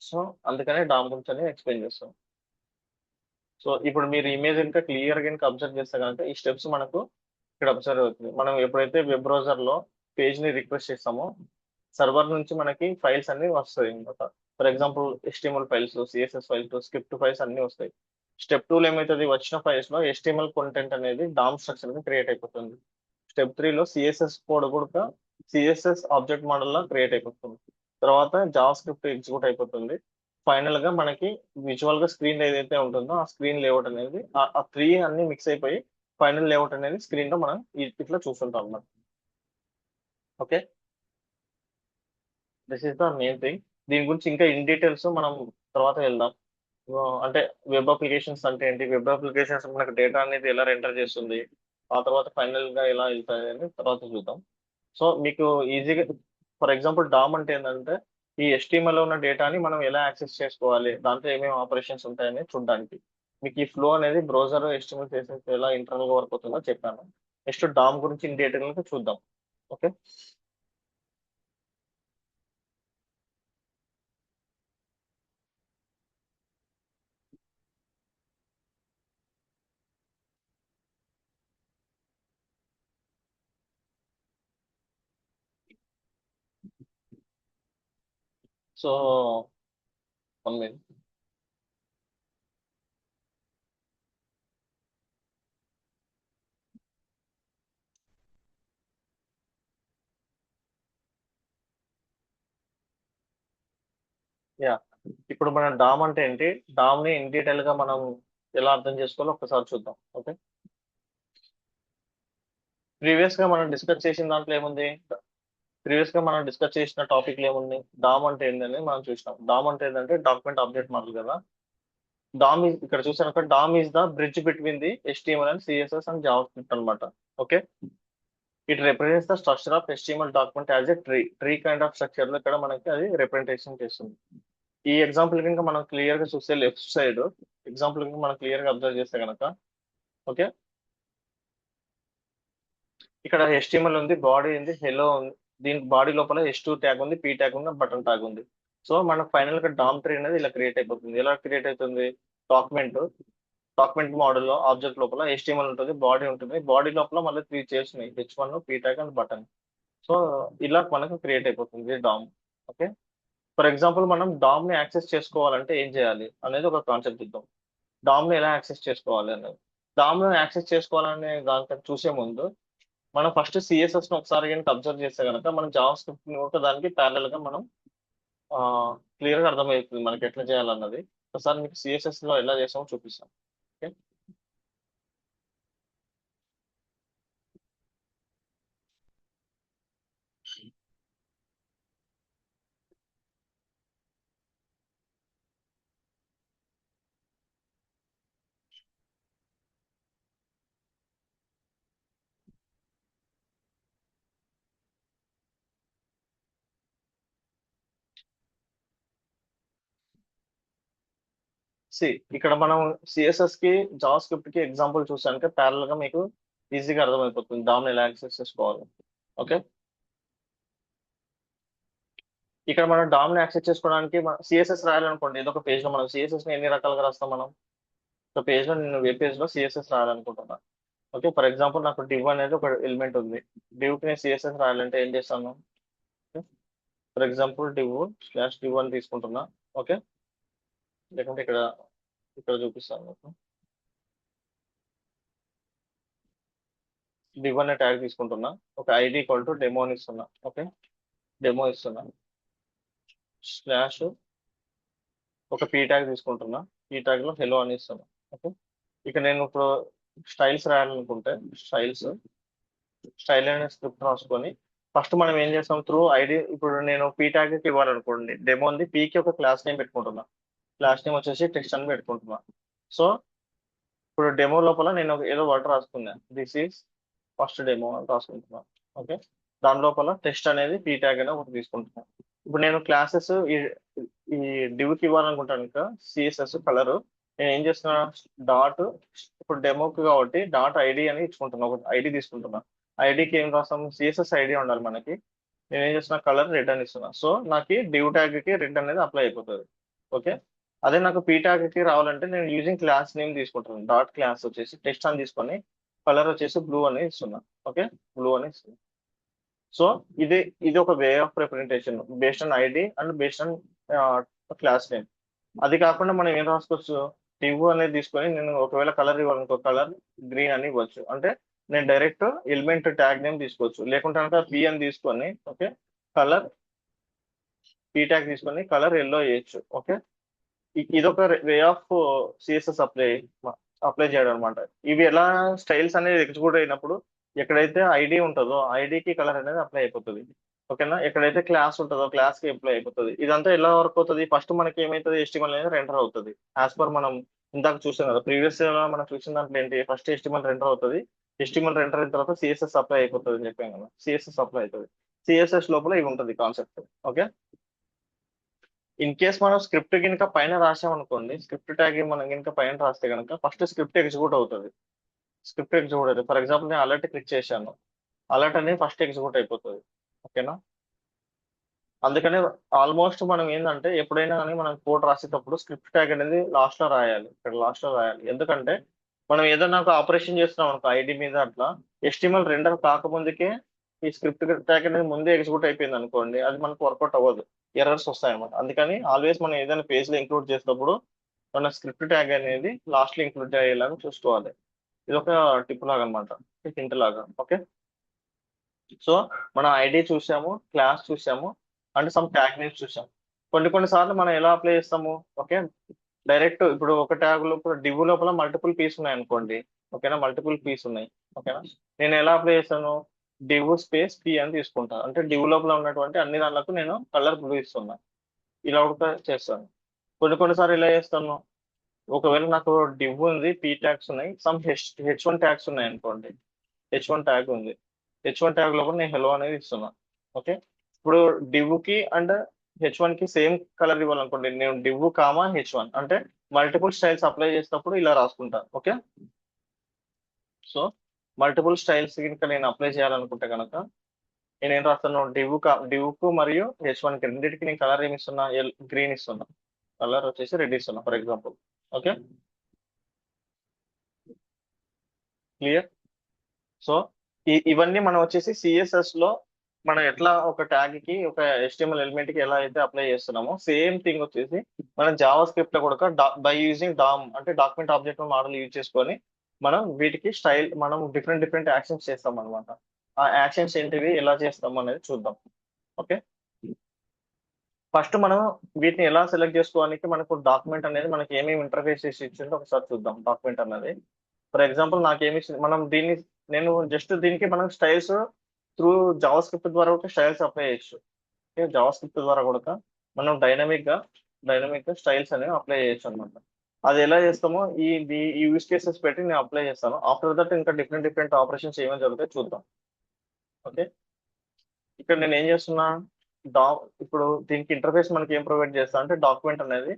సో అందుకనే డామ్ గురించి అని ఎక్స్ప్లెయిన్ చేస్తాం. సో ఇప్పుడు మీరు ఇమేజ్ ఇంకా క్లియర్ గా అబ్జర్వ్ చేస్తే కనుక ఈ స్టెప్స్ మనకు ఇక్కడ అబ్జర్వ్ అవుతుంది. మనం ఎప్పుడైతే వెబ్ బ్రౌజర్ లో పేజ్ ని రిక్వెస్ట్ చేస్తామో సర్వర్ నుంచి మనకి ఫైల్స్ అన్ని వస్తాయి అనమాట. For example HTML files, CSS files, script files అన్ని వస్తాయి. స్టెప్ 2 ఏమైతుంది, వచ్చిన ఫైల్స్ లో HTML కంటెంట్ అనేది డామ్ స్ట్రక్చర్ గా క్రియేట్ అయిపోతుంది. స్టెప్ 3 లో సిఎస్ఎస్ కోడ్ కూడా సిఎస్ఎస్ ఆబ్జెక్ట్ మోడల్ లా క్రియేట్ అయిపోతుంది. తర్వాత జావా స్క్రిప్ట్ ఎగ్జిక్యూట్ అయిపోతుంది. ఫైనల్ గా మనకి విజువల్ గా స్క్రీన్ ఏదైతే ఉంటుందో ఆ స్క్రీన్ లేఅవుట్ అనేది ఆ త్రీ అన్ని మిక్స్ అయిపోయి ఫైనల్ లేఅవుట్ అనేది స్క్రీన్ లో మనం ఇట్లా చూస్తుంటాం అన్నమాట. Okay, this is the main thing. దీని గురించి ఇంకా ఇన్ డీటెయిల్స్ మనం తర్వాత వెళ్దాం. అంటే వెబ్ అప్లికేషన్స్ అంటే ఏంటి, వెబ్ అప్లికేషన్స్ మనకు డేటా అనేది ఎలా ఎంటర్ చేస్తుంది, ఆ తర్వాత ఫైనల్ గా ఎలా వెళ్తాయి అని తర్వాత చూద్దాం. సో మీకు ఈజీగా, ఫర్ ఎగ్జాంపుల్ డామ్ అంటే ఏంటంటే ఈ HTML లో ఉన్న డేటాని మనం ఎలా యాక్సెస్ చేసుకోవాలి, దాంట్లో ఏమేమి ఆపరేషన్స్ ఉంటాయని చూడడానికి మీకు ఈ ఫ్లో అనేది బ్రౌజర్ HTML చేసేసి ఎలా ఇంటర్నల్ గా వర్క్ అవుతుందో చెప్పాను. నెక్స్ట్ డామ్ గురించి ఇన్ డీటెయిల్ గా చూద్దాం. Okay, so one minute. Yeah, ఇప్పుడు మనం డామ్ అంటే ఏంటి, డామ్ ని ఇన్ డీటెయిల్ గా మనం ఎలా అర్థం చేసుకోవాలో ఒకసారి చూద్దాం. ఓకే, ప్రీవియస్ గా మనం డిస్కస్ చేసిన దాంట్లో ఏముంది, ప్రీవియస్ గా మనం డిస్కస్ చేసిన టాపిక్ ఏముంది, డామ్ అంటే ఏంటని మనం చూసినాం. డామ్ అంటే ఏంటంటే డాక్యుమెంట్ ఆబ్జెక్ట్ మోడల్ కదా. ఇక్కడ చూసాను, DOM is the bridge between the HTML and CSS and JavaScript అనమాట. Okay, it represents the structure of HTML document as a tree kind of structure లో ఇక్కడ మనకి అది రిప్రజెంటేషన్ చేస్తుంది. ఈ ఎగ్జాంపుల్ కనుక మనం క్లియర్ గా చూస్తే లెఫ్ట్ సైడ్ ఎగ్జాంపుల్ కనుక మనం క్లియర్ గా అబ్జర్వ్ చేస్తే కనుక, ఓకే, ఇక్కడ HTML ఉంది, బాడీ ఉంది, హెలో ఉంది. దీని బాడీ లోపల H2 ట్యాగ్ ఉంది, P ట్యాగ్ ఉంది, బటన్ ట్యాగ్ ఉంది. సో మనకు ఫైనల్ గా డామ్ ట్రీ అనేది ఇలా క్రియేట్ అయిపోతుంది. ఎలా క్రియేట్ అవుతుంది, డాక్యుమెంట్ డాక్యుమెంట్ మోడల్ ఆబ్జెక్ట్ లోపల HTML ఉంటుంది, బాడీ ఉంటుంది, బాడీ లోపల మళ్ళీ త్రీ చైర్స్ ఉన్నాయి, H1, P tag and button. So ఇలా మనకు క్రియేట్ అయిపోతుంది డామ్. ఓకే, ఫర్ ఎగ్జాంపుల్ మనం డామ్ ని యాక్సెస్ చేసుకోవాలంటే ఏం చేయాలి అనేది ఒక కాన్సెప్ట్ ఇద్దాం. డామ్ ని ఎలా యాక్సెస్ చేసుకోవాలి అనేది, డామ్ ని యాక్సెస్ చేసుకోవాలనే దానికి చూసే ముందు మనం ఫస్ట్ సిఎస్ఎస్ ను ఒకసారి కనుక అబ్జర్వ్ చేస్తే కనుక మనం జావా స్క్రిప్ట్ ని ఒక దానికి ప్యారల్ గా మనం క్లియర్ గా అర్థమవుతుంది మనకి ఎట్లా చేయాలన్నది. ఒకసారి మీకు సిఎస్ఎస్ లో ఎలా చేసామో చూపిస్తాం. ఓకే, సి ఇక్కడ మనం సిఎస్ఎస్ కి జావా స్క్రిప్ట్ కి ఎగ్జాంపుల్ చూసానికి ప్యారల్ గా మీకు ఈజీగా అర్థమైపోతుంది డామ్ ఎలా యాక్సెస్ చేసుకోవాలి. ఓకే, ఇక్కడ మనం డామ్ ని యాక్సెస్ చేసుకోవడానికి సిఎస్ఎస్ రాయాలనుకోండి, ఏదో ఒక పేజ్ లో మనం సిఎస్ఎస్ ని ఎన్ని రకాలుగా రాస్తాం మనం. ఒక పేజ్ లో నేను వెబ్ పేజ్ లో సిఎస్ఎస్ రాయాలనుకుంటున్నా. ఓకే, ఫర్ ఎగ్జాంపుల్ నాకు డివ్ అనేది ఒక ఎలిమెంట్ ఉంది. డివ్ కి నేను సిఎస్ఎస్ రాయాలంటే ఏం చేస్తాను, ఫర్ ఎగ్జాంపుల్ div/div అని తీసుకుంటున్నా. ఓకే, లేకుంటే ఇక్కడ ఇక్కడ చూపిస్తాను మీకు. div అనే ట్యాగ్ తీసుకుంటున్నా, ఒక ఐడి ఈక్వల్ టు డెమో అని ఇస్తున్నా. ఓకే, డెమో ఇస్తున్నా, స్లాష్ ఒక పీ ట్యాగ్ తీసుకుంటున్నా, పీ ట్యాగ్ లో హెలో అని ఇస్తున్నా. ఓకే, ఇక నేను ఇప్పుడు స్టైల్స్ రాయాలనుకుంటే స్టైల్ అనే స్క్రిప్ట్ రాసుకొని ఫస్ట్ మనం ఏం చేస్తాం, త్రూ ఐడి ఇప్పుడు నేను పీ ట్యాగ్ కి ఇవ్వాలనుకోండి, డెమో ఉంది, పీకి ఒక క్లాస్ నేమ్ పెట్టుకుంటున్నా, క్లాస్ నేమ్ వచ్చేసి టెక్స్ట్ అని పెట్టుకుంటున్నా. సో ఇప్పుడు డెమో లోపల నేను ఏదో వర్డ్ రాసుకున్నా, దిస్ ఈస్ ఫస్ట్ డెమో అని రాసుకుంటున్నా. ఓకే, దాని లోపల టెస్ట్ అనేది పీ ట్యాగ్ అనేది ఒకటి తీసుకుంటున్నాను. ఇప్పుడు నేను క్లాసెస్ ఈ డివ్కి ఇవ్వాలనుకుంటాను ఇంకా సిఎస్ఎస్ కలర్. నేను ఏం చేస్తున్నా, డాట్, ఇప్పుడు డెమోకి కాబట్టి డాట్ ఐడి అని ఇచ్చుకుంటున్నా, ఒక ఐడి తీసుకుంటున్నా. ఐడికి ఏం రాస్తాం, సిఎస్ఎస్ ఐడి ఉండాలి మనకి. నేను ఏం చేస్తున్నా, కలర్ రెడ్ అని ఇస్తున్నా. సో నాకు డివ్ ట్యాగ్ కి రెడ్ అనేది అప్లై అయిపోతుంది. ఓకే. అదే నాకు పీ ట్యాగ్ కి రావాలంటే నేను యూజింగ్ క్లాస్ నేమ్ తీసుకుంటాను. డాట్ క్లాస్ వచ్చేసి టెక్స్ట్ అని తీసుకొని కలర్ వచ్చేసి బ్లూ అని ఇస్తున్నా. ఓకే, బ్లూ అని ఇస్తున్నా. సో ఇది ఇది ఒక way of representation based on ID and based on class name. అది కాకుండా మనం ఏం రాసుకోవచ్చు, డివ్ అనేది తీసుకొని నేను ఒకవేళ కలర్ ఇవ్వాలనుకో, కలర్ గ్రీన్ అని ఇవ్వచ్చు. అంటే నేను డైరెక్ట్ ఎలిమెంట్ ట్యాగ్ నేమ్ తీసుకోవచ్చు. లేకుంటే కనుక పి అని తీసుకొని ఓకే, కలర్ పీ ట్యాగ్ తీసుకొని కలర్ ఎల్లో వేయచ్చు. ఓకే, ఇదొక వే ఆఫ్ సిఎస్ఎస్ అప్లై చేయడం అనమాట. ఇవి ఎలా స్టైల్స్ అనేది ఎగ్జిక్యూట్ అయినప్పుడు ఎక్కడైతే ఐడి ఉంటుందో ఐడికి కలర్ అనేది అప్లై అయిపోతుంది. ఓకేనా, ఎక్కడైతే క్లాస్ ఉంటుందో క్లాస్ కి అప్లై అయిపోతుంది. ఇదంతా ఎలా వర్క్ అవుతుంది, ఫస్ట్ మనకి ఏమైతుంది, HTML అనేది రెండర్ అవుతుంది. యాజ్ పర్ మనం ఇందాక చూసాం కదా, ప్రీవియస్ మనం చూసిన దాంట్లో ఏంటి, ఫస్ట్ HTML రెండర్ అవుతుంది. HTML రెండర్ అయిన తర్వాత సిఎస్ఎస్ అప్లై అయిపోతుంది అని చెప్పాం కదా, సిఎస్ఎస్ అప్లై అవుతుంది. సిఎస్ఎస్ లోపల ఇవి ఉంటుంది కాన్సెప్ట్. ఓకే, ఇన్ కేస్ మనం స్క్రిప్ట్ కనుక పైన రాసామనుకోండి, స్క్రిప్ట్ ట్యాగ్ మనం కనుక పైన రాస్తే కనుక ఫస్ట్ స్క్రిప్ట్ ఎగ్జిక్యూట్ అవుతుంది. స్క్రిప్ట్ ఎగ్జిక్యూట్ అవుతుంది. ఫర్ ఎగ్జాంపుల్ నేను అలర్ట్ క్లిక్ చేశాను, అలర్ట్ అనేది ఫస్ట్ ఎగ్జిక్యూట్ అయిపోతుంది. ఓకేనా, అందుకనే ఆల్మోస్ట్ మనం ఏంటంటే ఎప్పుడైనా కానీ మనం కోడ్ రాసేటప్పుడు స్క్రిప్ట్ ట్యాగ్ అనేది లాస్ట్ లో రాయాలి, ఇక్కడ లాస్ట్ లో రాయాలి. ఎందుకంటే మనం ఏదైనా ఒక ఆపరేషన్ చేస్తున్నాం అనుకో ఐడి మీద, అట్లా HTML రెండర్ కాకముందుకే ఈ స్క్రిప్ట్ ట్యాగ్ అనేది ముందే ఎగ్జిక్యూట్ అయిపోయింది అనుకోండి, అది మనకు వర్కౌట్ అవ్వదు, ఎర్రర్స్ వస్తాయి అనమాట. అందుకని ఆల్వేస్ మనం ఏదైనా పేజ్ లో ఇంక్లూడ్ చేసేటప్పుడు మన స్క్రిప్ట్ ట్యాగ్ అనేది లాస్ట్ లో ఇంక్లూడ్ అయ్యేలాగా చూసుకోవాలి. ఇది ఒక టిప్ లాగా అనమాట, హింట్ లాగా. ఓకే, సో మనం ఐడి చూసాము, క్లాస్ చూసాము, అండ్ సమ్ ట్యాగ్ నేమ్స్ చూసాం. కొన్ని సార్లు మనం ఎలా అప్లై చేస్తాము, ఓకే, డైరెక్ట్ ఇప్పుడు ఒక ట్యాగ్ లోపల డివ్ లోపల మల్టిపుల్ పీస్ ఉన్నాయి అనుకోండి. ఓకేనా, మల్టిపుల్ పీస్ ఉన్నాయి. ఓకేనా, నేను ఎలా అప్లై చేస్తాను, డివ్ స్పేస్ పి అని తీసుకుంటాను. అంటే డివ్ లోపల ఉన్నటువంటి అన్ని దానిలకు నేను కలర్ బ్లూ ఇస్తున్నా. ఇలా ఒక చేస్తాను. కొన్నిసార్లు ఇలా చేస్తాను, ఒకవేళ నాకు డివ్ ఉంది, పీ ట్యాగ్స్ ఉన్నాయి, సమ్ హెచ్1 ట్యాగ్స్ ఉన్నాయి అనుకోండి. H1 ట్యాగ్ ఉంది, H1 ట్యాగ్ లోపల నేను హెలో అనేది ఇస్తున్నా. ఓకే, ఇప్పుడు డివ్ కి అండ్ H1 కి సేమ్ కలర్ ఇవ్వాలనుకోండి, నేను డివ్ కామా H1 అంటే మల్టిపుల్ స్టైల్స్ అప్లై చేసినప్పుడు ఇలా రాసుకుంటా. ఓకే, సో మల్టిపుల్ స్టైల్స్ కనుక నేను అప్లై చేయాలనుకుంటే కనుక నేను ఏం రాస్తాను, డివ్ కు మరియు H1 కి రెండింటికి నేను కలర్ ఏమి ఇస్తున్నా, గ్రీన్ ఇస్తున్నా, కలర్ వచ్చేసి రెడ్ ఇస్తున్నా for example. Okay, clear. So ఇవన్నీ మనం వచ్చేసి సిఎస్ఎస్ లో మనం ఎట్లా ఒక ట్యాగ్ కి ఒక HTML ఎలిమెంట్ కి ఎలా అయితే అప్లై చేస్తున్నామో సేమ్ థింగ్ వచ్చేసి మనం జావా స్క్రిప్ట్ లో కూడా బై యూజింగ్ డామ్ అంటే డాక్యుమెంట్ ఆబ్జెక్ట్ మోడల్ యూజ్ చేసుకొని మనం వీటికి స్టైల్ మనం డిఫరెంట్ డిఫరెంట్ యాక్షన్స్ చేస్తాం అనమాట. ఆ యాక్షన్స్ ఏంటివి, ఎలా చేస్తాం అనేది చూద్దాం. ఓకే, ఫస్ట్ మనం వీటిని ఎలా సెలెక్ట్ చేసుకోవడానికి మనకు డాక్యుమెంట్ అనేది మనకి ఏమేమి ఇంటర్ఫేస్ చేసి ఇచ్చిందో ఒకసారి చూద్దాం. డాక్యుమెంట్ అనేది ఫర్ ఎగ్జాంపుల్ నాకు ఏమి మనం దీన్ని నేను జస్ట్ దీనికి మనం స్టైల్స్ త్రూ జావా స్క్రిప్ట్ ద్వారా ఒక స్టైల్స్ అప్లై చేయొచ్చు. ఓకే, జావా స్క్రిప్ట్ ద్వారా కూడా మనం డైనమిక్ గా స్టైల్స్ అనేవి అప్లై చేయొచ్చు అనమాట. అది ఎలా చేస్తామో ఈ యూస్ కేసెస్ పెట్టి నేను అప్లై చేస్తాను. ఆఫ్టర్ దట్ ఇంకా డిఫరెంట్ డిఫరెంట్ ఆపరేషన్స్ ఏమేమి జరుగుతాయి చూద్దాం. ఓకే, ఇక్కడ నేను ఏం చేస్తున్నా, డా ఇప్పుడు దీనికి ఇంటర్ఫేస్ మనకి ఏం ప్రొవైడ్ చేస్తా అంటే డాక్యుమెంట్ అనేది,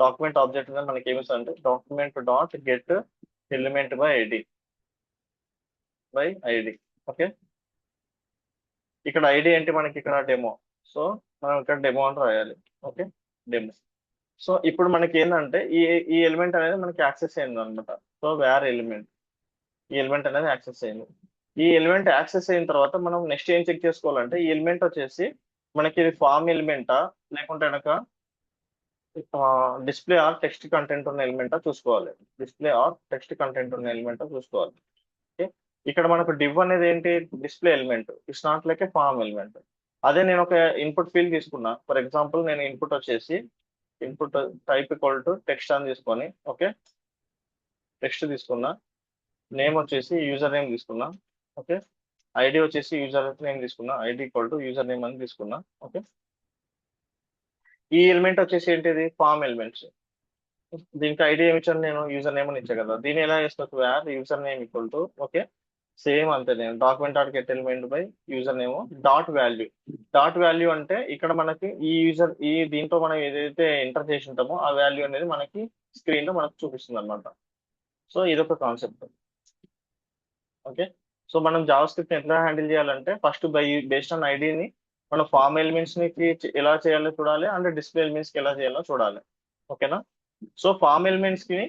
డాక్యుమెంట్ ఆబ్జెక్ట్ అనేది మనకి ఏమి ఇస్తా అంటే document dot get element by ID. Okay, ఇక్కడ ఐడి ఏంటి మనకి, ఇక్కడ డెమో. సో మనం ఇక్కడ డెమో అని రాయాలి. Okay, demo. సో ఇప్పుడు మనకి ఏంటంటే ఈ ఎలిమెంట్ అనేది మనకి యాక్సెస్ అయింది అనమాట. సో వేర్ ఎలిమెంట్, ఈ ఎలిమెంట్ అనేది యాక్సెస్ అయింది. ఈ ఎలిమెంట్ యాక్సెస్ అయిన తర్వాత మనం నెక్స్ట్ ఏం చెక్ చేసుకోవాలంటే ఈ ఎలిమెంట్ వచ్చేసి మనకి ఇది ఫామ్ ఎలిమెంటా లేకుంటే కనుక డిస్ప్లే ఆర్ టెక్స్ట్ కంటెంట్ ఉన్న ఎలిమెంటా చూసుకోవాలి. డిస్ప్లే ఆర్ టెక్స్ట్ కంటెంట్ ఉన్న ఎలిమెంటా చూసుకోవాలి. ఓకే, ఇక్కడ మనకు డివ్ అనేది ఏంటి, display element, it's not like a form element. అదే నేను ఒక ఇన్పుట్ ఫీల్డ్ తీసుకున్నా, ఫర్ ఎగ్జాంపుల్ నేను ఇన్పుట్ వచ్చేసి input type equal to text అని తీసుకొని, ఓకే, టెక్స్ట్ తీసుకున్నా, నేమ్ వచ్చేసి యూజర్ నేమ్ తీసుకున్నా. ఓకే, ఐడి వచ్చేసి యూజర్ నేమ్ తీసుకున్నా, ID equal to user name అని తీసుకున్నా. ఓకే, ఈ ఎలిమెంట్ వచ్చేసి ఏంటిది, ఫామ్ ఎలిమెంట్స్. దీనికి ఐడి ఏమి ఇచ్చాను, నేను యూజర్ నేమ్ అని ఇచ్చా కదా, దీన్ని ఎలా చేసుకోవచ్చు, var user name equal to okay same అంతే, నేను document dot get element by user name dot value. Dot value అంటే ఇక్కడ మనకి ఈ దీంట్లో మనం ఏదైతే ఎంటర్ చేసి ఉంటామో ఆ వాల్యూ అనేది మనకి స్క్రీన్ లో మనకు చూపిస్తుంది అనమాట. సో ఇదొక కాన్సెప్ట్. ఓకే. సో మనం జావా స్క్రిప్ట్ ఎట్లా హ్యాండిల్ చేయాలంటే ఫస్ట్ బేస్డ్ ఆన్ ఐడిని మనం ఫామ్ ఎలిమెంట్స్ ని ఎలా చేయాలో చూడాలి, అండ్ డిస్ప్లే ఎలిమెంట్స్ కి ఎలా చేయాలో చూడాలి. ఓకేనా. సో ఫామ్ ఎలిమెంట్స్ కి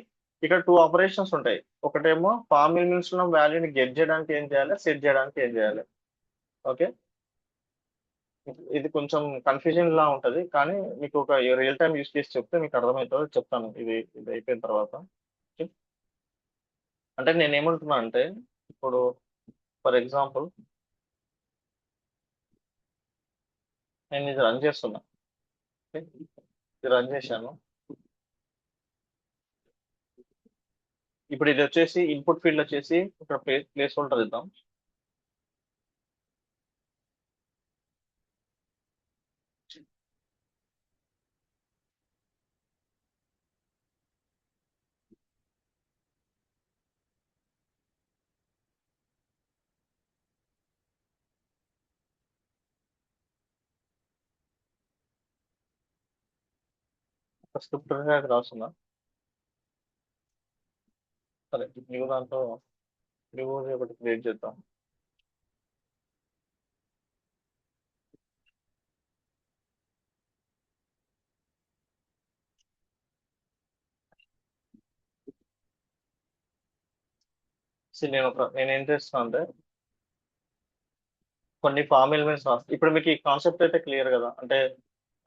ఇక్కడ 2 ఆపరేషన్స్ ఉంటాయి. ఒకటేమో ఫామ్ ఎలిమెంట్స్ లో వాల్యూని గెట్ చేయడానికి ఏం చేయాలి, సెట్ చేయడానికి ఏం చేయాలి. ఓకే. ఇది కొంచెం కన్ఫ్యూజన్ లా ఉంటది, కానీ మీకు ఒక రియల్ టైమ్ యూస్ చేసి చెప్తే మీకు అర్థమవుతుందో చెప్తాను ఇది అయిపోయిన తర్వాత. ఓకే? అంటే నేను ఏమంటున్నా అంటే ఇప్పుడు ఫర్ ఎగ్జాంపుల్ నేను ఇది రన్ చేస్తున్నా. ఓకే? ఇది రన్ చేశాను. ఇప్పుడు ఇది వచ్చేసి ఇన్పుట్ ఫీల్డ్ వచ్చేసి ఇక్కడ ప్లేస్ హోల్డర్ ఇద్దాం. స్క్రిప్ట్ రాస్తున్నా. సరే న్యూ దాంట్లో న్యూ ఒకటి క్రియేట్ చేద్దాం. నేను ఏం చేస్తున్నా అంటే కొన్ని ఫామ్ ఎలిమెంట్స్ రాస్తాం. ఇప్పుడు మీకు ఈ కాన్సెప్ట్ అయితే క్లియర్ కదా, అంటే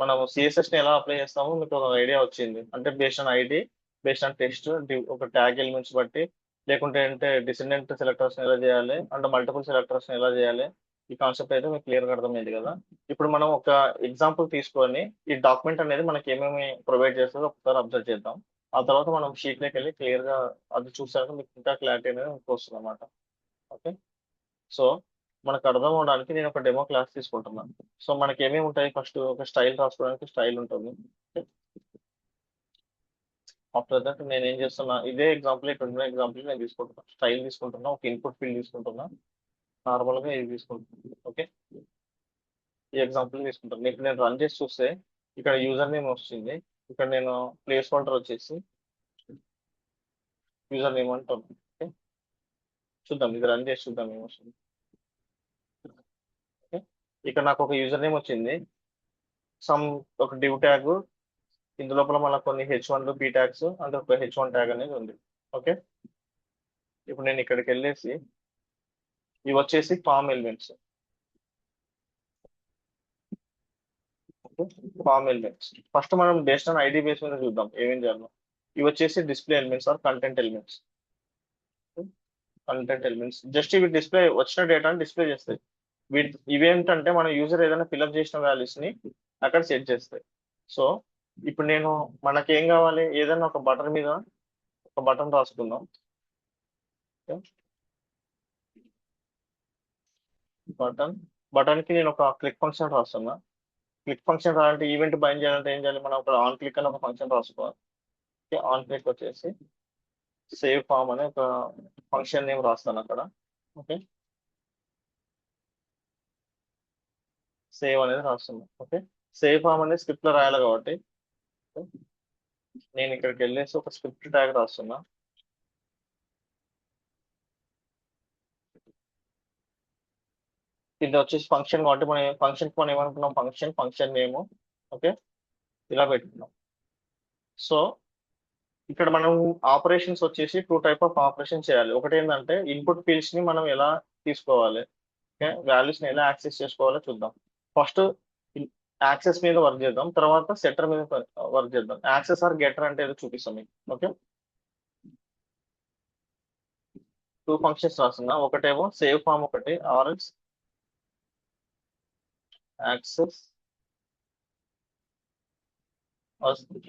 మనం సిఎస్ఎస్ ని ఎలా అప్లై చేస్తామో మీకు ఒక ఐడియా వచ్చింది. అంటే based on ID, based on text, ఒక ట్యాగ్ ఎలిమెంట్స్ బట్టి, లేకుంటే అంటే డిసెండెంట్ సెలెక్టర్స్ ఎలా చేయాలి, అంటే మల్టిపుల్ సెలెక్టర్స్ ఎలా చేయాలి, ఈ కాన్సెప్ట్ అయితే మీకు క్లియర్ గా అర్థమైంది కదా. ఇప్పుడు మనం ఒక ఎగ్జాంపుల్ తీసుకొని ఈ డాక్యుమెంట్ అనేది మనకి ఏమేమి ప్రొవైడ్ చేస్తుందో ఒకసారి అబ్జర్వ్ చేద్దాం. ఆ తర్వాత మనం షీట్ లోకి వెళ్ళి క్లియర్ గా అది చూసాక మీకు ఇంకా క్లారిటీ అనేది మీకు వస్తుంది అనమాట. ఓకే. సో మనకు అర్థం అవడానికి నేను ఒక డెమో క్లాస్ తీసుకుంటున్నాను. సో మనకి ఏమేమి ఉంటాయి, ఫస్ట్ ఒక స్టైల్ రాసుకోవడానికి స్టైల్ ఉంటుంది. ఆఫ్టర్ దట్ నేను ఏం చేస్తున్నా, ఇదే ఎగ్జాంపుల్ ఇక్కడ ఉన్న ఎగ్జాంపుల్ నేను తీసుకుంటున్నా, స్టైల్ తీసుకుంటున్నా, ఒక ఇన్పుట్ ఫీల్డ్ తీసుకుంటున్నా, నార్మల్ గా ఇది తీసుకుంటున్నాను. ఓకే. ఈ ఎగ్జాంపుల్ తీసుకుంటాను. ఇప్పుడు నేను రన్ చేసి చూస్తే ఇక్కడ యూజర్ నేమ్ వస్తుంది. ఇక్కడ నేను ప్లేస్ హోల్డర్ వచ్చేసి యూజర్ నేమ్ అంటాను. ఓకే. చూద్దాం, ఇది రన్ చేసి చూద్దాం ఏమొస్తుంది. ఓకే. ఇక్కడ నాకు ఒక యూజర్ నేమ్ వచ్చింది, సమ్ ఒక డివ్ ట్యాగ్, ఇందులోపల మళ్ళీ కొన్ని H1 బి ట్యాగ్స్, అంటే ఒక H1 ట్యాగ్ అనేది ఉంది. ఓకే. ఇప్పుడు నేను ఇక్కడికి వెళ్ళేసి ఇవి వచ్చేసి form elements. Form elements first మనం బేస్డ్ ఆన్ ఐడి బేస్ మీద చూద్దాం ఏమేం చేయాలో. ఇవి వచ్చేసి display elements or content elements. Content elements just ఇవి డిస్ప్లే వచ్చిన డేటాని డిస్ప్లే చేస్తాయి. ఇవేంటంటే మన యూజర్ ఏదైనా ఫిల్అప్ చేసిన వాల్యూస్ ని అక్కడ సెట్ చేస్తాయి. సో ఇప్పుడు నేను మనకి ఏం కావాలి, ఏదైనా ఒక బటన్ మీద ఒక బటన్ రాసుకుందాం. బటన్ బటన్ కి నేను ఒక క్లిక్ ఫంక్షన్ రాస్తున్నా. క్లిక్ ఫంక్షన్ రాయాలంటే ఈవెంట్ బైండ్ చేయాలంటే ఏం చేయాలి, మనం ఒక ఆన్ క్లిక్ అని ఒక ఫంక్షన్ రాసుకోవాలి. ఆన్ క్లిక్ వచ్చేసి సేవ్ ఫామ్ అనే ఒక ఫంక్షన్ నేమ్ రాస్తాను అక్కడ. ఓకే. సేవ్ అనేది రాస్తున్నాను. ఓకే. సేవ్ ఫామ్ అనేది స్క్రిప్ట్ లో రాయాలి కాబట్టి నేను ఇక్కడికి వెళ్ళేసి ఒక స్క్రిప్ట్ ట్యాగ్ రాస్తున్నా. ఇది వచ్చేసి ఫంక్షన్ కాబట్టి మనం ఏమనుకున్నాం, ఫంక్షన్ నేమ్. ఓకే. ఇలా పెట్టుకున్నాం. సో ఇక్కడ మనం ఆపరేషన్స్ వచ్చేసి 2 టైప్ ఆఫ్ ఆపరేషన్ చేయాలి. ఒకటి ఏంటంటే ఇన్పుట్ ఫీల్డ్స్ ని మనం ఎలా తీసుకోవాలి, ఓకే, వాల్యూస్ ని ఎలా యాక్సెస్ చేసుకోవాలో చూద్దాం. ఫస్ట్ యాక్సెస్ మీద వర్క్ చేద్దాం, తర్వాత సెటర్ మీద వర్క్ చేద్దాం. యాక్సెస్ ఆర్ గెటర్ అంటే ఏదో చూపిస్తాం మీకు. ఓకే. 2 ఫంక్షన్స్ రాస్తున్నా. ఒకటేమో సేవ్ ఫామ్, ఒకటి ఆర్ఎల్స్ access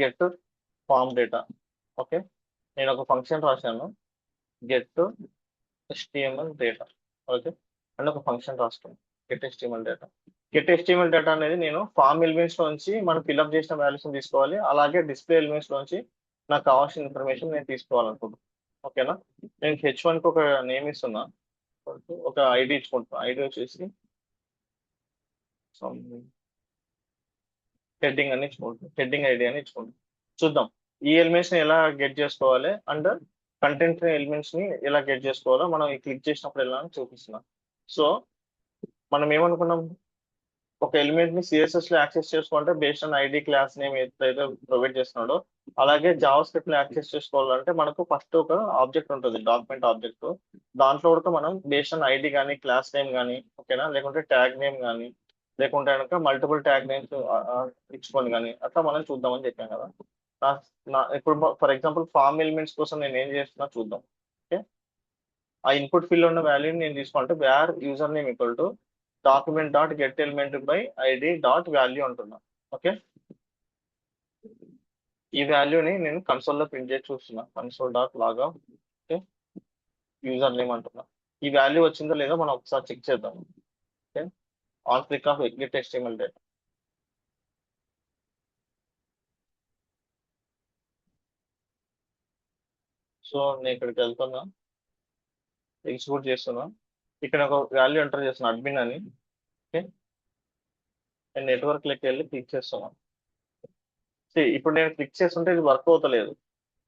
get form data. Okay. నేను ఒక ఫంక్షన్ రాశాను, get HTML data. Okay. And ఒక ఫంక్షన్ రాసుకున్నాను, get HTML data. Get HTML data అనేది నేను ఫామ్ ఎలిమెంట్స్ నుంచి మనం ఫిల్అప్ చేసిన వాల్యూస్ తీసుకోవాలి, అలాగే డిస్ప్లే ఎలిమెంట్స్ నుంచి నాకు కావాల్సిన ఇన్ఫర్మేషన్ నేను తీసుకోవాలనుకుంటున్నాను. ఓకేనా. నేను H1 కి ఒక నేమ్ ఇస్తున్నా, ఒక ఐడి ఇచ్చుకుంటున్నా. ఐడి వచ్చేసి హెడ్డింగ్ అని ఇచ్చుకుంటాం, హెడ్డింగ్ ఐడి అని ఇచ్చుకుంటాం. చూద్దాం ఈ ఎలిమెంట్స్ ని ఎలా గెట్ చేసుకోవాలి అండ్ కంటెంట్ ఎలిమెంట్స్ ని ఎలా గెట్ చేసుకోవాలో మనం ఈ క్లిక్ చేసినప్పుడు ఎలా అని చూపిస్తున్నాం. సో మనం ఏమనుకున్నాం, ఒక ఎలిమెంట్ ని సిఎస్ఎస్ లో యాక్సెస్ చేసుకోవాలంటే based on ID class name ఏదైతే ప్రొవైడ్ చేస్తున్నాడో, అలాగే జావా స్క్రిప్ట్ లో యాక్సెస్ చేసుకోవాలంటే మనకు ఫస్ట్ ఒక ఆబ్జెక్ట్ ఉంటుంది, డాక్యుమెంట్ ఆబ్జెక్ట్. దాంట్లో కూడా మనం బేస్డ్ ఆన్ ఐడి కానీ క్లాస్ నేమ్ కానీ, ఓకేనా, లేకుంటే ట్యాగ్ నేమ్ కానీ, లేకుంటే కనుక మల్టిపుల్ ట్యాగ్ నేమ్స్ ఇచ్చుకొని కానీ అట్లా మనం చూద్దామని చెప్పాం కదా. ఇప్పుడు ఫర్ ఎగ్జాంపుల్ ఫార్మ్ ఎలిమెంట్స్ కోసం నేను ఏం చేస్తున్నా చూద్దాం. ఓకే, ఆ ఇన్పుట్ ఫీల్డ్ ఉన్న వాల్యూని నేను తీసుకుంటే var user name equal to document dot get element by ID dot value అంటున్నా. ఓకే, ఈ వాల్యూని నేను కన్సోల్ లో ప్రింట్ చేసి చూస్తున్నా, కన్సోల్ డాట్ లాగా. ఓకే, యూజర్ నేమ్ అంటున్నా. ఈ వాల్యూ వచ్చిందో లేదో మనం ఒకసారి చెక్ చేద్దాం. Okay, on click of get HTML data. So నేను ఇక్కడికి వెళ్తున్నా, ఎగ్జిక్యూట్ చేస్తున్నా. ఇక్కడ ఒక వాల్యూ ఎంటర్ చేస్తున్నా, అడ్మిన్ అని. ఓకే, నేను నెట్వర్క్ లెక్క వెళ్ళి క్లిక్ చేస్తున్నా. ఇప్పుడు నేను క్లిక్ చేస్తుంటే ఇది వర్క్ అవుతలేదు.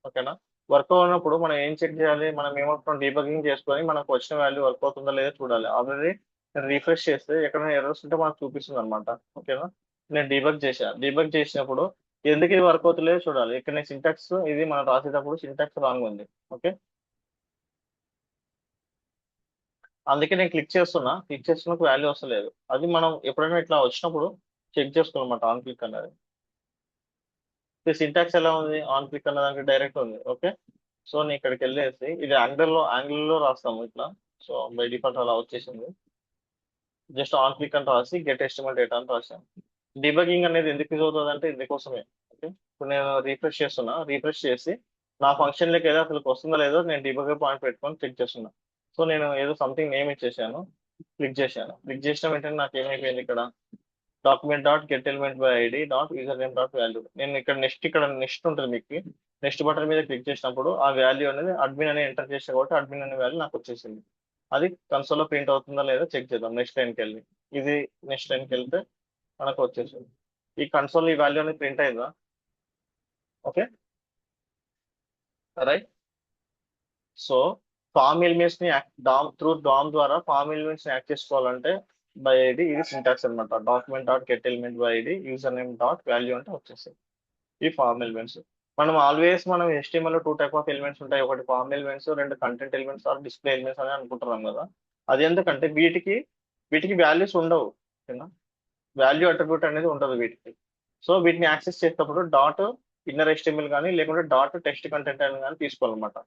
ఓకేనా, వర్క్ అవునప్పుడు మనం ఏం చెక్ చేయాలి, మనం ఏమంటున్నాం, డీబగ్గింగ్ చేసుకొని మనకు వచ్చిన వాల్యూ వర్క్ అవుతుందో లేదో చూడాలి. ఆల్రెడీ నేను రీఫ్రెష్ చేస్తే ఎక్కడైనా ఎర్రర్స్ ఉంటే మనకు చూపిస్తుంది అనమాట. ఓకేనా, నేను డీబగ్ చేసినప్పుడు ఎందుకు ఇది వర్క్ అవుతలేదో చూడాలి. ఇక్కడ నేను సింటాక్స్ ఇది మనం రాసేటప్పుడు సింటాక్స్ రాంగ్ ఉంది. ఓకే, అందుకే నేను క్లిక్ చేస్తున్న వాల్యూ వస్తలేదు. అది మనం ఎప్పుడైనా ఇట్లా వచ్చినప్పుడు చెక్ చేసుకోవాలన్నమాట, ఆన్ క్లిక్ అనేది. సింటాక్స్ ఎలా ఉంది, ఆన్ క్లిక్ అన్న దానికి డైరెక్ట్ ఉంది. ఓకే, సో నేను ఇక్కడికి వెళ్ళేసి ఇది యాంగిల్ లో రాస్తాము ఇట్లా. సో బై డిఫాల్ట్ అలా వచ్చేసింది. జస్ట్ ఆన్ క్లిక్ అని రాసి గెట్ HTML డేటా అని రాసాను. డిబగింగ్ అనేది ఎందుకు యూజ్ అవుతుంది అంటే ఇందుకోసమే. ఓకే, ఇప్పుడు నేను రీఫ్రెష్ చేసి నా ఫంక్షన్ లెక్క ఏదో అసలు వస్తుందో లేదో నేను డిబగర్ పాయింట్ పెట్టుకొని క్లిక్ చేస్తున్నా. సో నేను ఏదో సంథింగ్ నేమ్ ఇచ్చేసాను, క్లిక్ చేసిన వెంటనే నాకు ఏమైపోయింది, ఇక్కడ document dot get element by ID dot user name dot value. నేను ఇక్కడ నెక్స్ట్ ఉంటుంది, మీకు నెక్స్ట్ బటన్ మీద క్లిక్ చేసినప్పుడు ఆ వాల్యూ అనేది అడ్మిన్ అని ఎంటర్ చేసా కాబట్టి అడ్మిన్ అనే వాల్యూ నాకు వచ్చేసింది. అది కన్సోల్లో ప్రింట్ అవుతుందా లేదా చెక్ చేద్దాం. నెక్స్ట్ లైన్కి వెళ్ళి ఇది నెక్స్ట్ లైన్కి వెళ్తే మనకు వచ్చేసింది. ఈ కన్సోల్ ఈ వాల్యూ అనేది ప్రింట్ అయిందా? Okay, right. So form elements ని డామ్ ద్వారా ఫామ్ ఎలిమెంట్స్ ని యాక్ట్ చేసుకోవాలంటే బై ఐడి, ఇది సింటాక్స్ అనమాట. Document dot get element by ID user name dot value అంటే వచ్చేసాయి ఈ ఫార్మ్ ఎలిమెంట్స్. మనం HTML లో 2 టైప్ ఆఫ్ ఎలిమెంట్స్ ఉంటాయి, ఒకటి ఫార్మ్ ఎలిమెంట్స్, రెండు content elements or display elements అని అనుకుంటున్నాం కదా. అది ఎందుకంటే వీటికి వాల్యూస్ ఉండవు. ఓకేనా, వాల్యూ అట్రిబ్యూట్ అనేది ఉండదు వీటికి. సో వీటిని యాక్సెస్ చేసేటప్పుడు డాట్ ఇన్నర్ HTML కానీ లేకుంటే డాట్ టెక్స్ట్ కంటెంట్ అని కానీ తీసుకోవాలన్నమాట.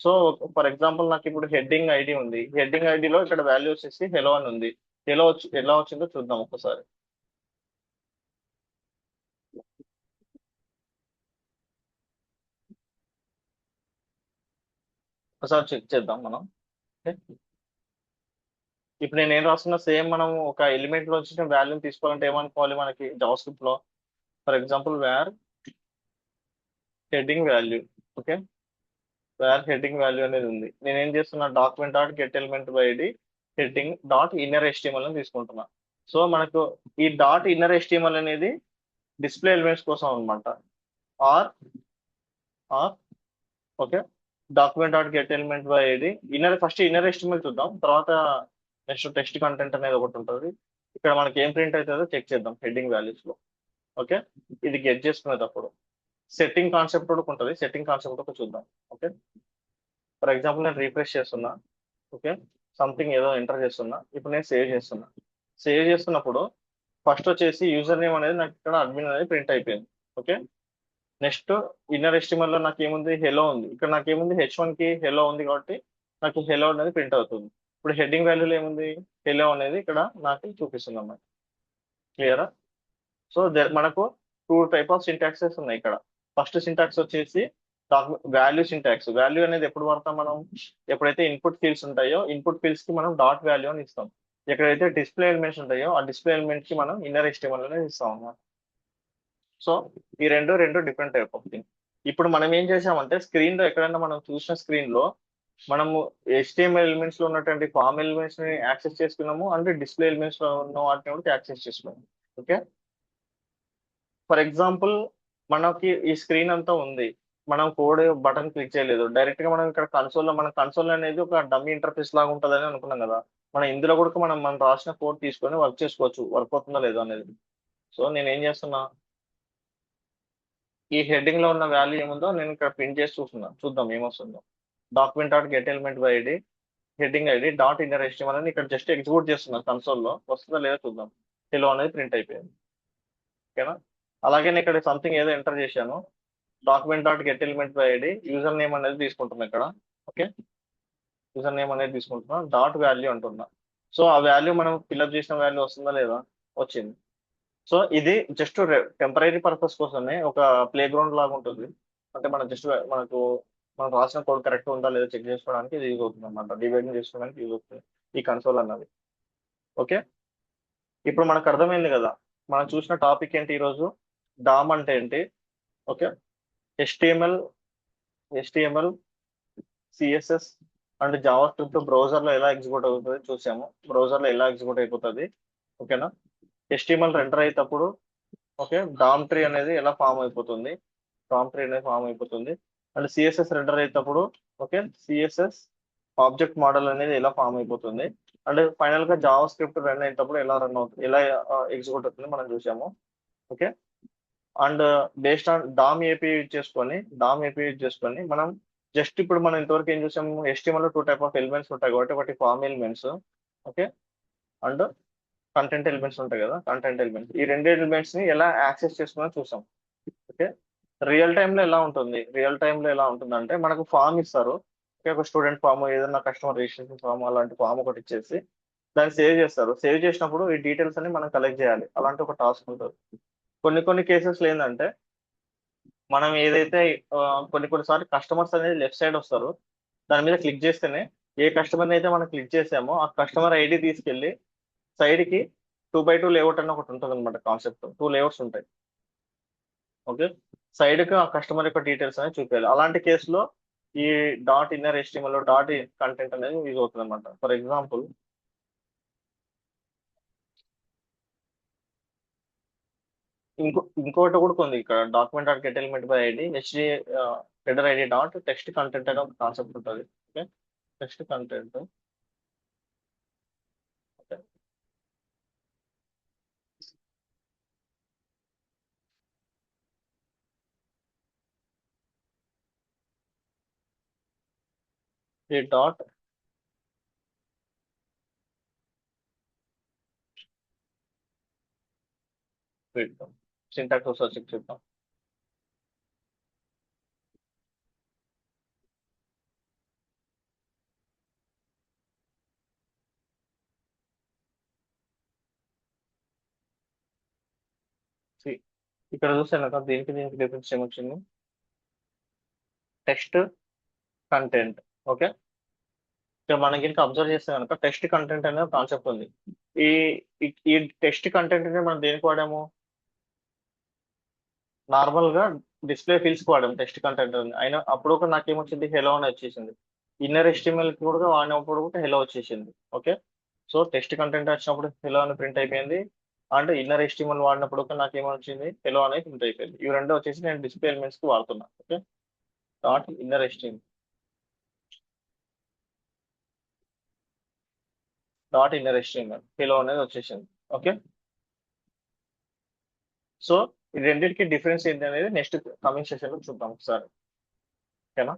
సో ఫర్ ఎగ్జాంపుల్ నాకు ఇప్పుడు హెడ్డింగ్ ఐడి ఉంది, హెడ్డింగ్ ఐడిలో ఇక్కడ వాల్యూ వచ్చేసి హెలో అని ఉంది. ఎలా వచ్చిందో చూద్దాం ఒకసారి. ఒకసారి చెక్ చేద్దాం మనం. ఓకే, ఇప్పుడు నేను ఏం రాస్తున్నా సేమ్ మనం ఒక ఎలిమెంట్ లో వచ్చిన వాల్యూని తీసుకోవాలంటే ఏమనుకోవాలి మనకి జావా స్క్రిప్ట్ లో. For example var heading value. Okay, var heading value అనేది ఉంది. నేను ఏం చేస్తున్నా, document dot get element by ID heading dot inner HTML అని తీసుకుంటున్నా. సో మనకు ఈ డాట్ ఇన్నర్ HTML అనేది డిస్ప్లే ఎలిమెంట్స్ కోసం అనమాట. Or or okay, document dot get element by ID first inner HTML చూద్దాం, తర్వాత నెక్స్ట్ టెక్స్ట్ కంటెంట్ అనేది ఒకటి ఉంటుంది. ఇక్కడ మనకి ఏం ప్రింట్ అవుతుందో చెక్ చేద్దాం హెడ్డింగ్ వాల్యూస్ లో. ఓకే, ఇది గెట్ చేసుకునేటప్పుడు సెట్టింగ్ కాన్సెప్ట్ కూడా ఉంటుంది, సెట్టింగ్ కాన్సెప్ట్ కూడా చూద్దాం. ఓకే, ఫర్ ఎగ్జాంపుల్ నేను రీఫ్రెష్ చేస్తున్నా. ఓకే, సంథింగ్ ఏదో ఎంటర్ చేస్తున్నా. ఇప్పుడు నేను సేవ్ చేస్తున్నప్పుడు ఫస్ట్ వచ్చేసి యూజర్ నేమ్ అనేది నాకు ఇక్కడ అడ్మిన్ అనేది ప్రింట్ అయిపోయింది. ఓకే, నెక్స్ట్ ఇన్నర్ HTML లో నాకు ఏముంది, హెలో ఉంది. ఇక్కడ నాకు ఏముంది, H1 కి హెలో ఉంది కాబట్టి నాకు హెలో అనేది ప్రింట్ అవుతుంది. ఇప్పుడు హెడ్డింగ్ వాల్యూలో ఏముంది, హెలో అనేది ఇక్కడ నాకు చూపిస్తుంది అన్నమాట. క్లియరా? సో మనకు 2 టైప్ ఆఫ్ సింటాక్సెస్ ఉన్నాయి ఇక్కడ. ఫస్ట్ సింటాక్స్ వచ్చేసి వాల్యూ అనేది ఎప్పుడు వాడతాం మనం, ఎప్పుడైతే ఇన్పుట్ ఫీల్డ్స్ ఉంటాయో ఇన్పుట్ ఫీల్డ్స్ కి మనం డాట్ వాల్యూ అని ఇస్తాం. ఎక్కడైతే డిస్ప్లే ఎలిమెంట్స్ ఉంటాయో ఆ డిస్ప్లే ఎలిమెంట్ కి మనం ఇన్నర్ HTML అనేది ఇస్తాం అన్నమాట. సో ఈ రెండు డిఫరెంట్ టైప్ ఆఫ్ థింగ్. ఇప్పుడు మనం ఏం చేసామంటే స్క్రీన్ లో ఎక్కడైనా మనం చూసిన స్క్రీన్ లో మనము HTML ఎలిమెంట్స్ లో ఉన్నటువంటి ఫామ్ ఎలిమెంట్స్ ని యాక్సెస్ చేసుకున్నాము, అంటే డిస్ప్లే ఎలిమెంట్స్ లో ఉన్న వాటిని కూడా యాక్సెస్ చేసుకున్నాము. ఓకే, ఫర్ ఎగ్జాంపుల్ మనకి ఈ స్క్రీన్ అంతా ఉంది, మనం కోడ్ బటన్ క్లిక్ చేయలేదు, డైరెక్ట్ గా మనం ఇక్కడ కన్సోల్ అనేది ఒక డమ్మీ ఇంటర్ఫేస్ లాగా ఉంటుందని అనుకున్నాం కదా. మనం ఇందులో కూడా మనం రాసిన కోడ్ తీసుకొని వర్క్ చేసుకోవచ్చు, వర్క్ అవుతుందా లేదా అనేది. సో నేను ఏం చేస్తున్నా, ఈ హెడ్డింగ్ లో ఉన్న వాల్యూ ఏముందో నేను ఇక్కడ ప్రింట్ చేసి చూద్దాం ఏమొస్తుందో. Document dot get element by ID, heading ID dot inner HTML అని ఇక్కడ జస్ట్ ఎగ్జిక్యూట్ చేస్తున్నాను, కన్సోల్లో వస్తుందా లేదా చూద్దాం. హెలో అనేది ప్రింట్ అయిపోయింది. ఓకేనా. అలాగే నేను ఇక్కడ సంథింగ్ ఏదో ఎంటర్ చేశాను, document dot get element by ID, user name అనేది తీసుకుంటున్నా ఇక్కడ. ఓకే, యూజర్ నేమ్ అనేది తీసుకుంటున్నా, డాట్ వాల్యూ అంటున్నా. సో ఆ వాల్యూ మనం ఫిల్అప్ చేసిన వాల్యూ వస్తుందా లేదా, వచ్చింది. సో ఇది జస్ట్ టెంపరీ పర్పస్ కోసమే, ఒక ప్లే గ్రౌండ్ లాగా ఉంటుంది. అంటే మనం జస్ట్ మనం రాసిన కోడ్ కరెక్ట్ ఉందా లేదా చెక్ చేసుకోవడానికి ఇది యూజ్ అవుతుంది అనమాట, డిబైడింగ్ చేసుకోవడానికి యూజ్ అవుతుంది ఈ కన్సోల్ అన్నది. ఓకే, ఇప్పుడు మనకు అర్థమైంది కదా, మనం చూసిన టాపిక్ ఏంటి ఈరోజు, డామ్ అంటే ఏంటి. Okay, HTML, CSS and Java script browser లో ఎలా ఎగ్జిక్యూట్ అవుతుంది చూసాము, బ్రౌజర్ లో ఎలా ఎగ్జిక్యూట్ అయిపోతుంది. ఓకేనా. HTML రెండర్ అయ్యేటప్పుడు, ఓకే, డామ్ ట్రీ అనేది ఎలా ఫామ్ అయిపోతుంది, అండ్ సిఎస్ఎస్ రెండర్ అయ్యేటప్పుడు, ఓకే, సిఎస్ఎస్ ఆబ్జెక్ట్ మోడల్ అనేది ఎలా ఫామ్ అయిపోతుంది. అండ్ ఫైనల్ గా జావా స్క్రిప్ట్ రన్ అయ్యేటప్పుడు ఎలా రన్ అవుతుంది, ఎలా ఎగ్జిక్యూట్ అవుతుంది మనం చూసాము. Okay, and based on DOM API use చేసుకొని మనం జస్ట్ ఇప్పుడు మనం ఇంతవరకు ఏం చూసాము, HTML లో టూ టైప్ ఆఫ్ ఎలిమెంట్స్ ఉంటాయి కాబట్టి, ఒకటి form elements, okay, and content elements ఉంటాయి కదా, కంటెంట్ ఎలిమెంట్స్, ఈ రెండు ఎలిమెంట్స్ ని ఎలా యాక్సెస్ చేసుకుని చూసాం. ఓకే, రియల్ టైమ్ లో ఎలా ఉంటుంది అంటే మనకు ఫామ్ ఇస్తారు. ఓకే, ఒక స్టూడెంట్ ఫామ్, ఏదైనా కస్టమర్ రిజిస్ట్రేషన్ ఫామ్, అలాంటి ఫామ్ ఒకటి ఇచ్చేసి దాన్ని సేవ్ చేస్తారు. సేవ్ చేసినప్పుడు ఈ డీటెయిల్స్ అన్ని మనం కలెక్ట్ చేయాలి, అలాంటి ఒక టాస్క్ ఉంటుంది. కొన్ని కేసెస్ ఏంటంటే మనం ఏదైతే ఆ, కొన్నిసార్లు కస్టమర్స్ అనేది లెఫ్ట్ సైడ్ వస్తారు, దాని మీద క్లిక్ చేస్తేనే ఏ కస్టమర్ అయితే మనం క్లిక్ చేసామో ఆ కస్టమర్ ఐడి తీసుకెళ్లి సైడ్ కి 2x2 లేఅవుట్ అని ఒకటి ఉంటుంది అనమాట, కాన్సెప్ట్ 2 లేఅవుట్స్ ఉంటాయి. ఓకే, సైడ్ కి ఆ కస్టమర్ యొక్క డీటెయిల్స్ అనేది చూపించాలి. అలాంటి కేసులో ఈ డాట్ ఇన్నర్ HTML లో డాట్ కంటెంట్ అనేది యూజ్ అవుతుంది అనమాట. ఫర్ ఎగ్జాంపుల్ ఇంకోటి కూడా ఉంది ఇక్కడ, document dot get element by ID header ID dot text content అనే ఒక కాన్సెప్ట్ ఉంటుంది. Okay, text content. ఓకే, ఈ డాట్ పెడతాం, సింటాక్స్ ఒకసారి చెక్ చేద్దాం. See, ఇక్కడ చూస్తే నాకు దీనికి డిఫరెన్స్ ఏమొచ్చింది, టెక్స్ట్ కంటెంట్. ఓకే, ఇక్కడ మనకి ఇంకా అబ్జర్వ్ చేస్తే కనుక టెక్స్ట్ కంటెంట్ అనే కాన్సెప్ట్ ఉంది. ఈ ఈ టెక్స్ట్ కంటెంట్ ని మనం దేనికి వాడాము, నార్మల్ గా డిస్ప్లే ఫీల్డ్స్ వాడాము టెక్స్ట్ కంటెంట్ అని. అయినా అప్పుడు ఒక నాకేమొచ్చింది, హెలో అని వచ్చేసింది. ఇన్నర్ HTML కి కూడా వాడినప్పుడు కూడా హెలో వచ్చేసింది. ఓకే, సో టెక్స్ట్ కంటెంట్ వచ్చినప్పుడు హెలో అని ప్రింట్ అయిపోయింది, అంటే ఇన్నర్ HTML వాడినప్పుడు కూడా నాకేమొచ్చింది, హెలో అనేది ప్రింట్ అయిపోయింది. ఇవి రెండు వచ్చేసి నేను డిస్ప్లే ఎలిమెంట్స్ కి వాడుతున్నా. Okay, dot inner HTML, hello అనేది వచ్చేసింది. ఓకే, సో ఈ రెండింటికి డిఫరెన్స్ ఏంటి అనేది నెక్స్ట్ కమింగ్ సెషన్ లో చూద్దాం ఒకసారి. ఓకేనా.